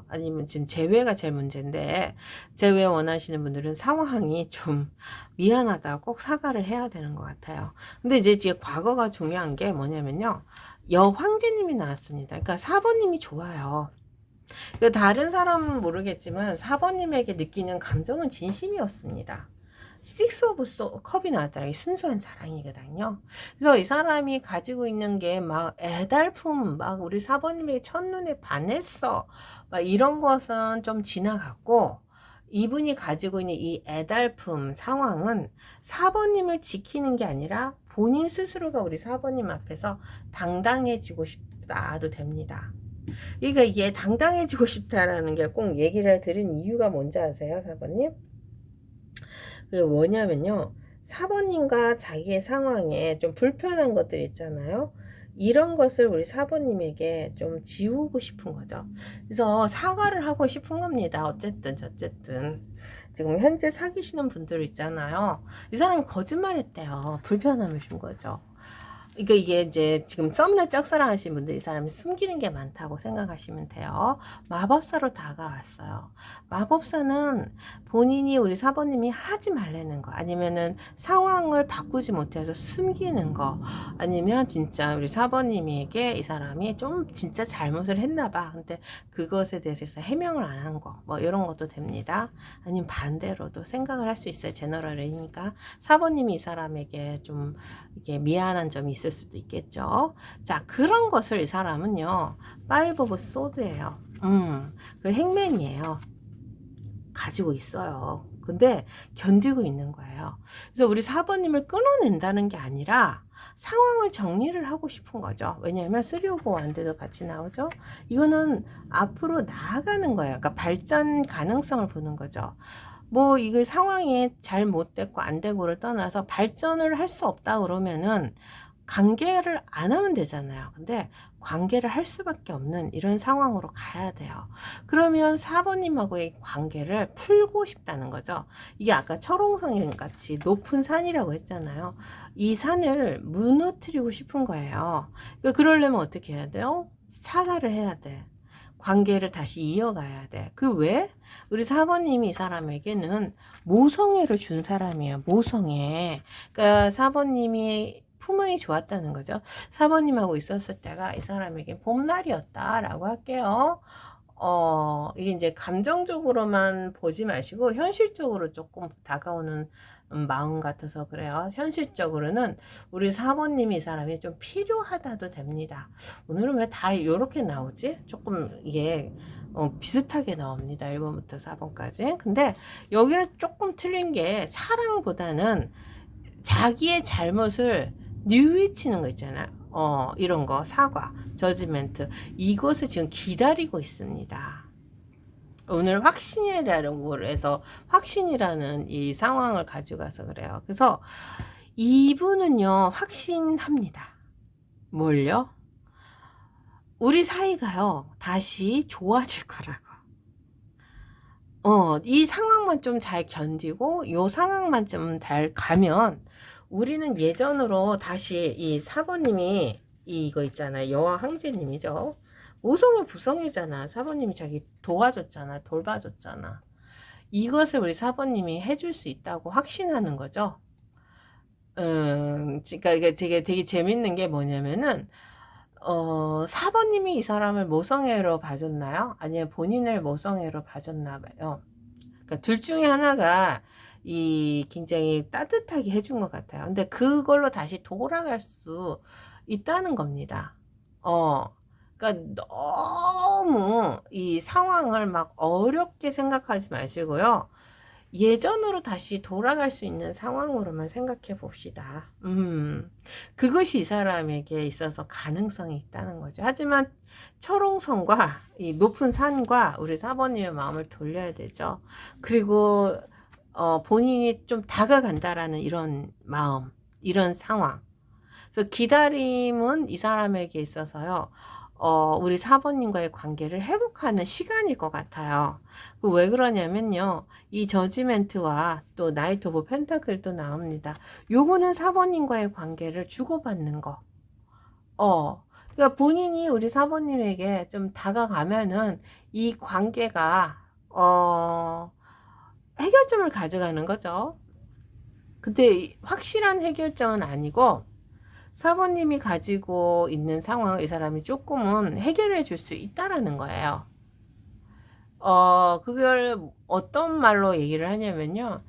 아니면 지금 재회가 제일 문제인데, 재회 원하시는 분들은 상황이 좀 미안하다 꼭 사과를 해야 되는 것 같아요. 근데 이제 과거가 중요한 게 뭐냐면요. 여황제님이 나왔습니다. 그러니까 4번님이 좋아요. 그러니까 다른 사람은 모르겠지만 4번님에게 느끼는 감정은 진심이었습니다. 6 오브 컵이 나왔잖아요. 순수한 사랑이거든요. 그래서 이 사람이 가지고 있는 게 막 애달품, 막 우리 4번님에게 첫눈에 반했어. 막 이런 것은 좀 지나갔고, 이분이 가지고 있는 이 애달품 상황은 4번님을 지키는 게 아니라 본인 스스로가 우리 4번님 앞에서 당당해지고 싶다도 됩니다. 그러니까 이게 당당해지고 싶다라는 게 꼭 얘기를 드린 이유가 뭔지 아세요, 4번님? 그게 뭐냐면요. 4번님과 자기의 상황에 좀 불편한 것들 있잖아요. 이런 것을 우리 4번님에게 좀 지우고 싶은 거죠. 그래서 사과를 하고 싶은 겁니다. 어쨌든 저쨌든. 지금 현재 사귀시는 분들 있잖아요. 이 사람이 거짓말했대요. 불편함을 준 거죠. 그러니까 이게 이제 지금 썸네 짝사랑 하신 분들이 이 사람이 숨기는 게 많다고 생각하시면 돼요. 마법사로 다가왔어요. 마법사는 본인이 우리 사모님이 하지 말라는 거, 아니면은 상황을 바꾸지 못해서 숨기는 거, 아니면 진짜 우리 사모님에게 이 사람이 좀 진짜 잘못을 했나 봐. 근데 그것에 대해서 해명을 안 한 거, 뭐 이런 것도 됩니다. 아니면 반대로도 생각을 할 수 있어요. 제너럴이니까 사모님이 이 사람에게 좀 이게 미안한 점이 있을 수도 있겠죠. 자, 그런 것을 이 사람은요, 5 오브 소드예요. 그 행맨이에요. 가지고 있어요. 근데 견디고 있는 거예요. 그래서 우리 4번님을 끊어낸다는 게 아니라 상황을 정리를 하고 싶은 거죠. 왜냐하면 3 오브 완드도 같이 나오죠. 이거는 앞으로 나아가는 거예요. 그러니까 발전 가능성을 보는 거죠. 뭐 이거 상황이 잘 못 됐고 안 되고를 떠나서 발전을 할 수 없다 그러면은 관계를 안 하면 되잖아요. 근데 관계를 할 수밖에 없는 이런 상황으로 가야 돼요. 그러면 4번님하고의 관계를 풀고 싶다는 거죠. 이게 아까 철옹성 같이 높은 산이라고 했잖아요. 이 산을 무너뜨리고 싶은 거예요. 그러니까 그러려면 어떻게 해야 돼요? 사과를 해야 돼. 관계를 다시 이어가야 돼. 그 왜? 우리 4번님이 이 사람에게는 모성애를 준 사람이에요. 모성애. 그러니까 4번님이 풍망이 좋았다는 거죠. 4번님하고 있었을 때가 이 사람에게 봄날이었다라고 할게요. 이게 이제 감정적으로만 보지 마시고 현실적으로 조금 다가오는 마음 같아서 그래요. 현실적으로는 우리 4번님이 이 사람이 좀 필요하다도 됩니다. 오늘은 왜 다 이렇게 나오지? 조금 이게 비슷하게 나옵니다. 1번부터 4번까지. 근데 여기는 조금 틀린 게 사랑보다는 자기의 잘못을 뉘우치는 거 있잖아요. 이런 거, 사과, 저지멘트. 이것을 지금 기다리고 있습니다. 오늘 확신이라고 해서 확신이라는 이 상황을 가져가서 그래요. 그래서 이분은요, 확신합니다. 뭘요? 우리 사이가요, 다시 좋아질 거라고. 이 상황만 좀 잘 견디고, 요 상황만 좀 잘 가면, 우리는 예전으로 다시 이 4번님이 이거 있잖아요. 여왕 황제님이죠. 모성애 부성애잖아. 4번님이 자기 도와줬잖아. 돌봐줬잖아. 이것을 우리 4번님이 해줄 수 있다고 확신하는 거죠. 그러니까 이게 되게 재밌는 게 뭐냐면은, 4번님이 이 사람을 모성애로 봐줬나요? 아니면 본인을 모성애로 봐줬나 봐요. 그러니까 둘 중에 하나가 굉장히 따뜻하게 해준 것 같아요. 근데 그걸로 다시 돌아갈 수 있다는 겁니다. 그러니까 너무 이 상황을 막 어렵게 생각하지 마시고요. 예전으로 다시 돌아갈 수 있는 상황으로만 생각해 봅시다. 그것이 이 사람에게 있어서 가능성이 있다는 거죠. 하지만 철옹성과 이 높은 산과 우리 4번님의 마음을 돌려야 되죠. 그리고 본인이 좀 다가간다라는 이런 마음, 이런 상황. 그래서 기다림은 이 사람에게 있어서요. 우리 4번님과의 관계를 회복하는 시간일 것 같아요. 왜 그러냐면요. 이 저지멘트와 또 나이트 오브 펜타클도 나옵니다. 요거는 4번님과의 관계를 주고받는 거. 그러니까 본인이 우리 4번님에게 좀 다가가면은 이 관계가, 해결점을 가져가는 거죠. 근데 확실한 해결점은 아니고, 4번님이 가지고 있는 상황을 이 사람이 조금은 해결해 줄 수 있다라는 거예요. 그걸 어떤 말로 얘기를 하냐면요.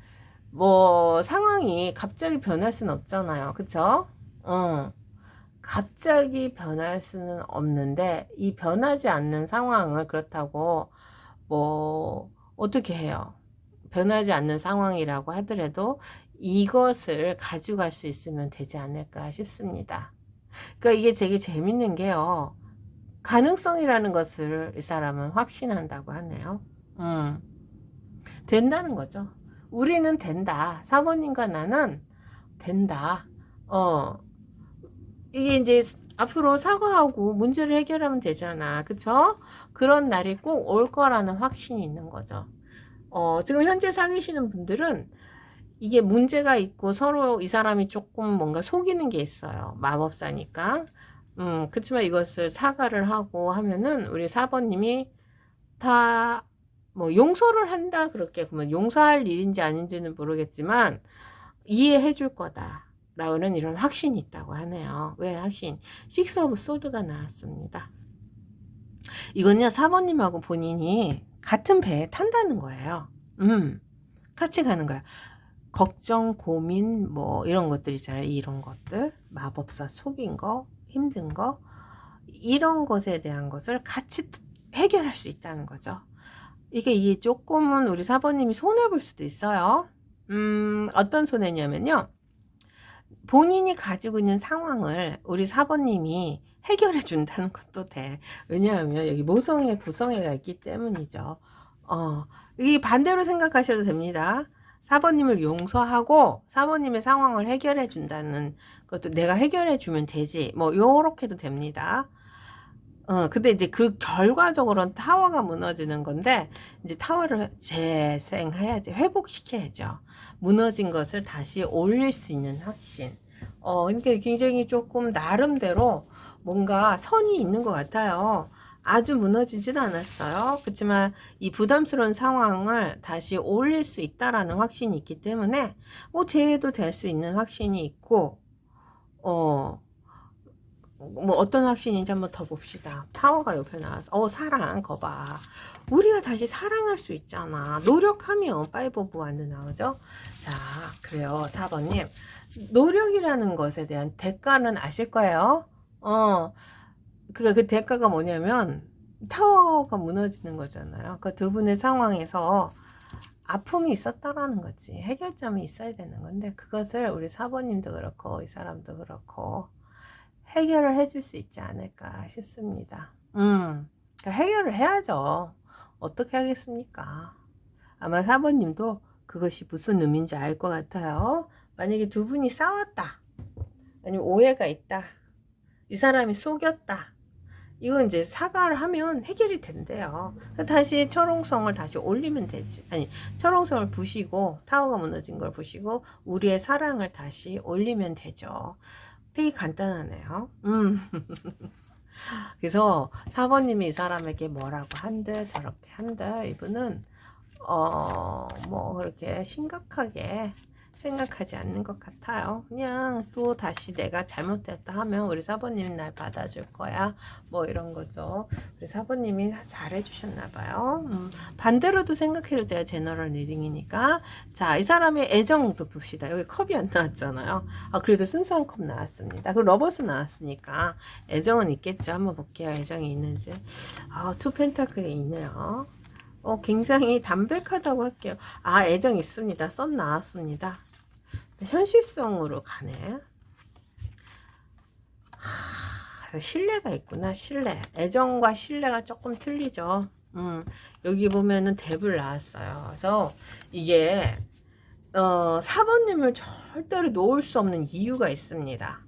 뭐, 상황이 갑자기 변할 수는 없잖아요. 그쵸? 갑자기 변할 수는 없는데, 이 변하지 않는 상황을 그렇다고, 뭐, 어떻게 해요? 변하지 않는 상황이라고 하더라도, 이것을 가져갈 수 있으면 되지 않을까 싶습니다. 그러니까 이게 되게 재밌는 게요. 가능성이라는 것을 이 사람은 확신한다고 하네요. 된다는 거죠. 우리는 된다. 사모님과 나는 된다. 이게 이제 앞으로 사과하고 문제를 해결하면 되잖아. 그쵸? 그런 날이 꼭 올 거라는 확신이 있는 거죠. 지금 현재 사귀시는 분들은 이게 문제가 있고 서로 이 사람이 조금 뭔가 속이는 게 있어요. 마법사니까. 그렇지만 이것을 사과를 하고 하면은 우리 4번님이 다 뭐 용서를 한다 그렇게 그러면 용서할 일인지 아닌지는 모르겠지만 이해해 줄 거다라는 이런 확신이 있다고 하네요. 왜 확신? 식스 오브 소드가 나왔습니다. 이건요 4번님하고 본인이 같은 배에 탄다는 거예요. 같이 가는 거야. 걱정, 고민, 뭐, 이런 것들 있잖아요. 이런 것들. 마법사 속인 거, 힘든 거. 이런 것에 대한 것을 같이 해결할 수 있다는 거죠. 이게 조금은 우리 4번님이 손해볼 수도 있어요. 어떤 손해냐면요. 본인이 가지고 있는 상황을 우리 4번님이 해결해 준다는 것도 돼. 왜냐하면 여기 모성애, 부성애가 있기 때문이죠. 이 반대로 생각하셔도 됩니다. 4번님을 용서하고 4번님의 상황을 해결해 준다는 것도 내가 해결해 주면 되지. 뭐 요렇게도 됩니다. 근데 이제 그 결과적으로는 타워가 무너지는 건데 이제 타워를 재생해야지. 회복시켜야죠. 무너진 것을 다시 올릴 수 있는 확신. 그러니까 굉장히 조금 나름대로 뭔가 선이 있는 것 같아요. 아주 무너지진 않았어요. 그렇지만 이 부담스러운 상황을 다시 올릴 수 있다라는 확신이 있기 때문에 뭐 재해도 될 수 있는 확신이 있고 어, 뭐 어떤 확신인지 한번 더 봅시다. 타워가 옆에 나와서 사랑 거봐. 우리가 다시 사랑할 수 있잖아. 노력하면 파이브 오브 완드 나오죠. 자, 그래요. 4번님 노력이라는 것에 대한 대가는 아실 거예요. 그 대가가 뭐냐면 타워가 무너지는 거잖아요. 그 두 분의 상황에서 아픔이 있었다라는 거지. 해결점이 있어야 되는 건데 그것을 우리 4번님도 그렇고 이 사람도 그렇고 해결을 해줄 수 있지 않을까 싶습니다. 그러니까 해결을 해야죠. 어떻게 하겠습니까? 아마 4번님도 그것이 무슨 의미인지 알 것 같아요. 만약에 두 분이 싸웠다. 아니면 오해가 있다. 이 사람이 속였다. 이건 이제 사과를 하면 해결이 된대요. 다시 철옹성을 다시 올리면 되지. 아니, 철옹성을 부시고, 타워가 무너진 걸 부시고, 우리의 사랑을 다시 올리면 되죠. 되게 간단하네요. 그래서 4번님이 이 사람에게 뭐라고 한들 저렇게 한들 이분은 뭐 그렇게 심각하게 생각하지 않는 것 같아요. 그냥 또 다시 내가 잘못했다 하면 우리 4번님이 날 받아줄 거야. 뭐 이런 거죠. 우리 4번님이 잘해 주셨나 봐요. 반대로도 생각해도 돼요. 제너럴 리딩이니까. 자, 이 사람의 애정도 봅시다. 여기 컵이 안 나왔잖아요. 그래도 순수한 컵 나왔습니다. 그리고 러버스 나왔으니까 애정은 있겠죠. 한번 볼게요. 애정이 있는지. 투 펜타클이 있네요. 굉장히 담백하다고 할게요. 애정 있습니다. 썬 나왔습니다. 현실성으로 가네. 신뢰가 있구나. 신뢰. 애정과 신뢰가 조금 틀리죠. 여기 보면은 뎁을 나왔어요. 그래서 이게 4번님을 절대로 놓을 수 없는 이유가 있습니다.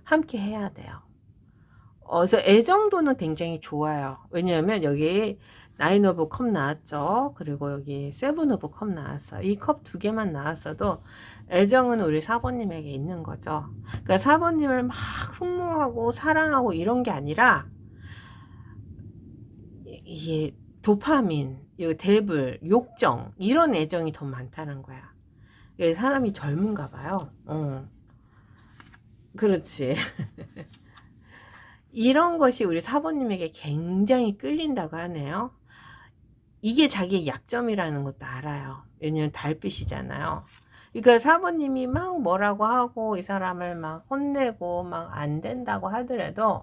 함께 해야 돼요. 그래서 애정도는 굉장히 좋아요. 왜냐하면 여기 나인 오브 컵 나왔죠. 그리고 여기 세븐 오브 컵 나왔어. 이 컵 두 개만 나왔어도 애정은 우리 4번님에게 있는 거죠. 그러니까 4번님을 막 흠모하고 사랑하고 이런 게 아니라 이게 도파민, 데블, 욕정 이런 애정이 더 많다는 거야. 사람이 젊은가 봐요. 그렇지. 이런 것이 우리 4번님에게 굉장히 끌린다고 하네요. 이게 자기의 약점이라는 것도 알아요. 왜냐면 달빛이잖아요. 그러니까 4번님이 막 뭐라고 하고 이 사람을 막 혼내고 막 안 된다고 하더라도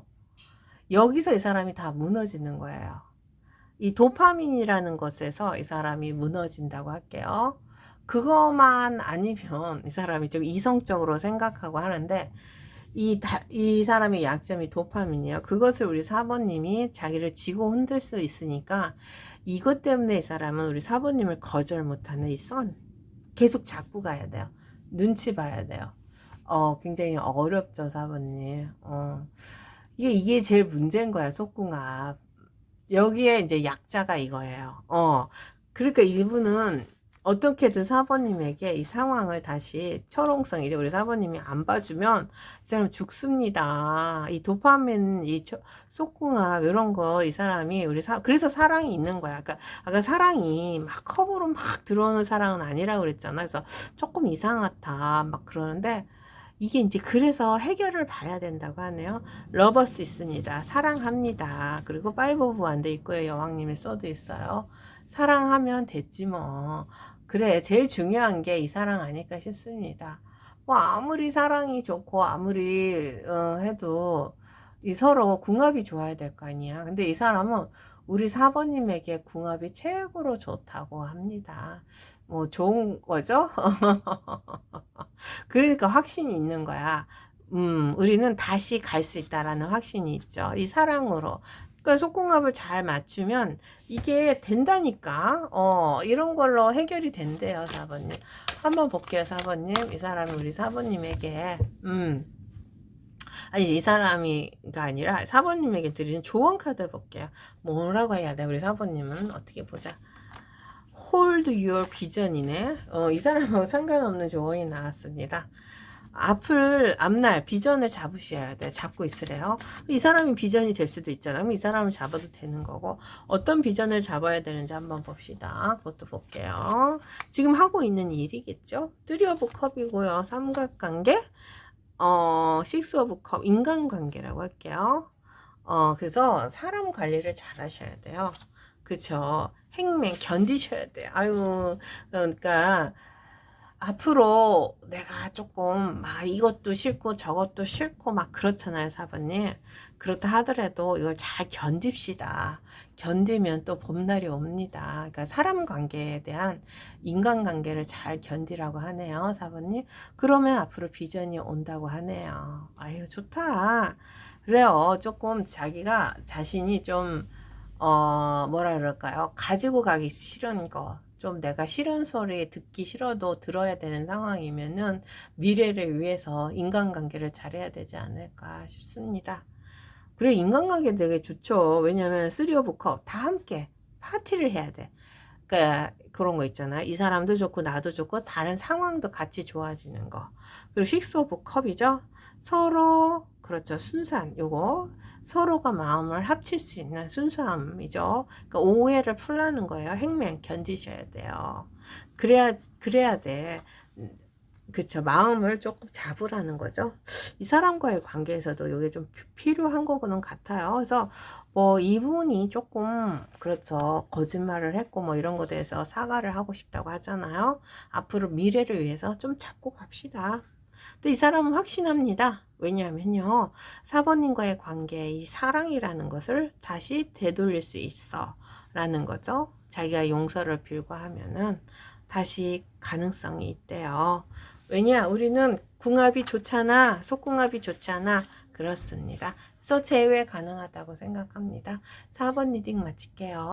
여기서 이 사람이 다 무너지는 거예요. 이 도파민이라는 것에서 이 사람이 무너진다고 할게요. 그것만 아니면 이 사람이 좀 이성적으로 생각하고 하는데 이 사람의 약점이 도파민이에요. 그것을 우리 4번님이 자기를 쥐고 흔들 수 있으니까 이것 때문에 이 사람은 우리 4번님을 거절 못하는 이 선. 계속 잡고 가야 돼요. 눈치 봐야 돼요. 굉장히 어렵죠, 4번님. 이게 제일 문제인 거야, 속궁합. 여기에 이제 약자가 이거예요. 그러니까 이분은 어떻게든 4번님에게 이 상황을 다시 철옹성이죠. 우리 4번님이 안 봐주면 이 사람 죽습니다. 이 도파민, 이 속궁합 이런 거 이 사람이 그래서 사랑이 있는 거야. 그러니까 아까 사랑이 막 컵으로 막 들어오는 사랑은 아니라고 그랬잖아. 그래서 조금 이상하다 막 그러는데 이게 이제 그래서 해결을 봐야 된다고 하네요. 러버스 있습니다. 사랑합니다. 그리고 파이브 오브 완드 있고요. 여왕님의 써도 있어요. 사랑하면 됐지 뭐. 그래, 제일 중요한 게 이 사랑 아닐까 싶습니다. 뭐 아무리 사랑이 좋고 아무리 해도 이 서로 궁합이 좋아야 될 거 아니야. 근데 이 사람은 우리 4번님에게 궁합이 최고로 좋다고 합니다. 뭐 좋은 거죠? 그러니까 확신이 있는 거야. 우리는 다시 갈 수 있다라는 확신이 있죠. 이 사랑으로. 그러니까 속궁합을 잘 맞추면 이게 된다니까. 이런 걸로 해결이 된대요, 4번님. 한번 볼게요, 4번님. 이 사람이 우리 4번님에게, 아니, 이 사람이가 아니라 4번님에게 드리는 조언 카드 볼게요. 뭐라고 해야 돼, 우리 4번님은? 어떻게 보자. Hold your vision이네. 이 사람하고 상관없는 조언이 나왔습니다. 앞날 비전을 잡으셔야 돼. 잡고 있으래요. 이 사람이 비전이 될 수도 있잖아요. 이 사람을 잡아도 되는 거고 어떤 비전을 잡아야 되는지 한번 봅시다. 그것도 볼게요. 지금 하고 있는 일이겠죠. 3 오브 컵이고요. 삼각관계. 식스 오브 컵 인간관계라고 할게요. 그래서 사람 관리를 잘 하셔야 돼요. 그쵸? 행맹 견디셔야 돼요. 아유, 그러니까 앞으로 내가 조금 막 이것도 싫고 저것도 싫고 막 그렇잖아요, 사부님. 그렇다 하더라도 이걸 잘 견딥시다. 견디면 또 봄날이 옵니다. 그러니까 사람 관계에 대한 인간관계를 잘 견디라고 하네요, 사부님. 그러면 앞으로 비전이 온다고 하네요. 아유, 좋다. 그래요. 조금 자기가 자신이 좀 뭐라 그럴까요? 가지고 가기 싫은 거. 좀 내가 싫은 소리 듣기 싫어도 들어야 되는 상황이면은 미래를 위해서 인간관계를 잘해야 되지 않을까 싶습니다. 그래, 인간관계 되게 좋죠. 왜냐면 쓰리 오브 컵 다 함께 파티를 해야 돼. 그러니까 그런 거 있잖아. 이 사람도 좋고 나도 좋고 다른 상황도 같이 좋아지는 거. 그리고 식스 오브 컵이죠. 서로 그렇죠. 순수한 요거 서로가 마음을 합칠 수 있는 순수함이죠. 그러니까 오해를 풀라는 거예요. 행명 견디셔야 돼요. 그래야 돼. 그쵸. 마음을 조금 잡으라는 거죠. 이 사람과의 관계에서도 이게 좀 필요한 거는 같아요. 그래서 뭐 이분이 조금 그렇죠. 거짓말을 했고 뭐 이런 거에 대해서 사과를 하고 싶다고 하잖아요. 앞으로 미래를 위해서 좀 잡고 갑시다. 근데 이 사람은 확신합니다. 왜냐하면요. 사번님과의 관계, 이 사랑이라는 것을 다시 되돌릴 수 있어. 라는 거죠. 자기가 용서를 빌고 하면은 다시 가능성이 있대요. 왜냐? 우리는 궁합이 좋잖아. 속궁합이 좋잖아. 그렇습니다. 그래서 재회 가능하다고 생각합니다. 4번 리딩 마칠게요.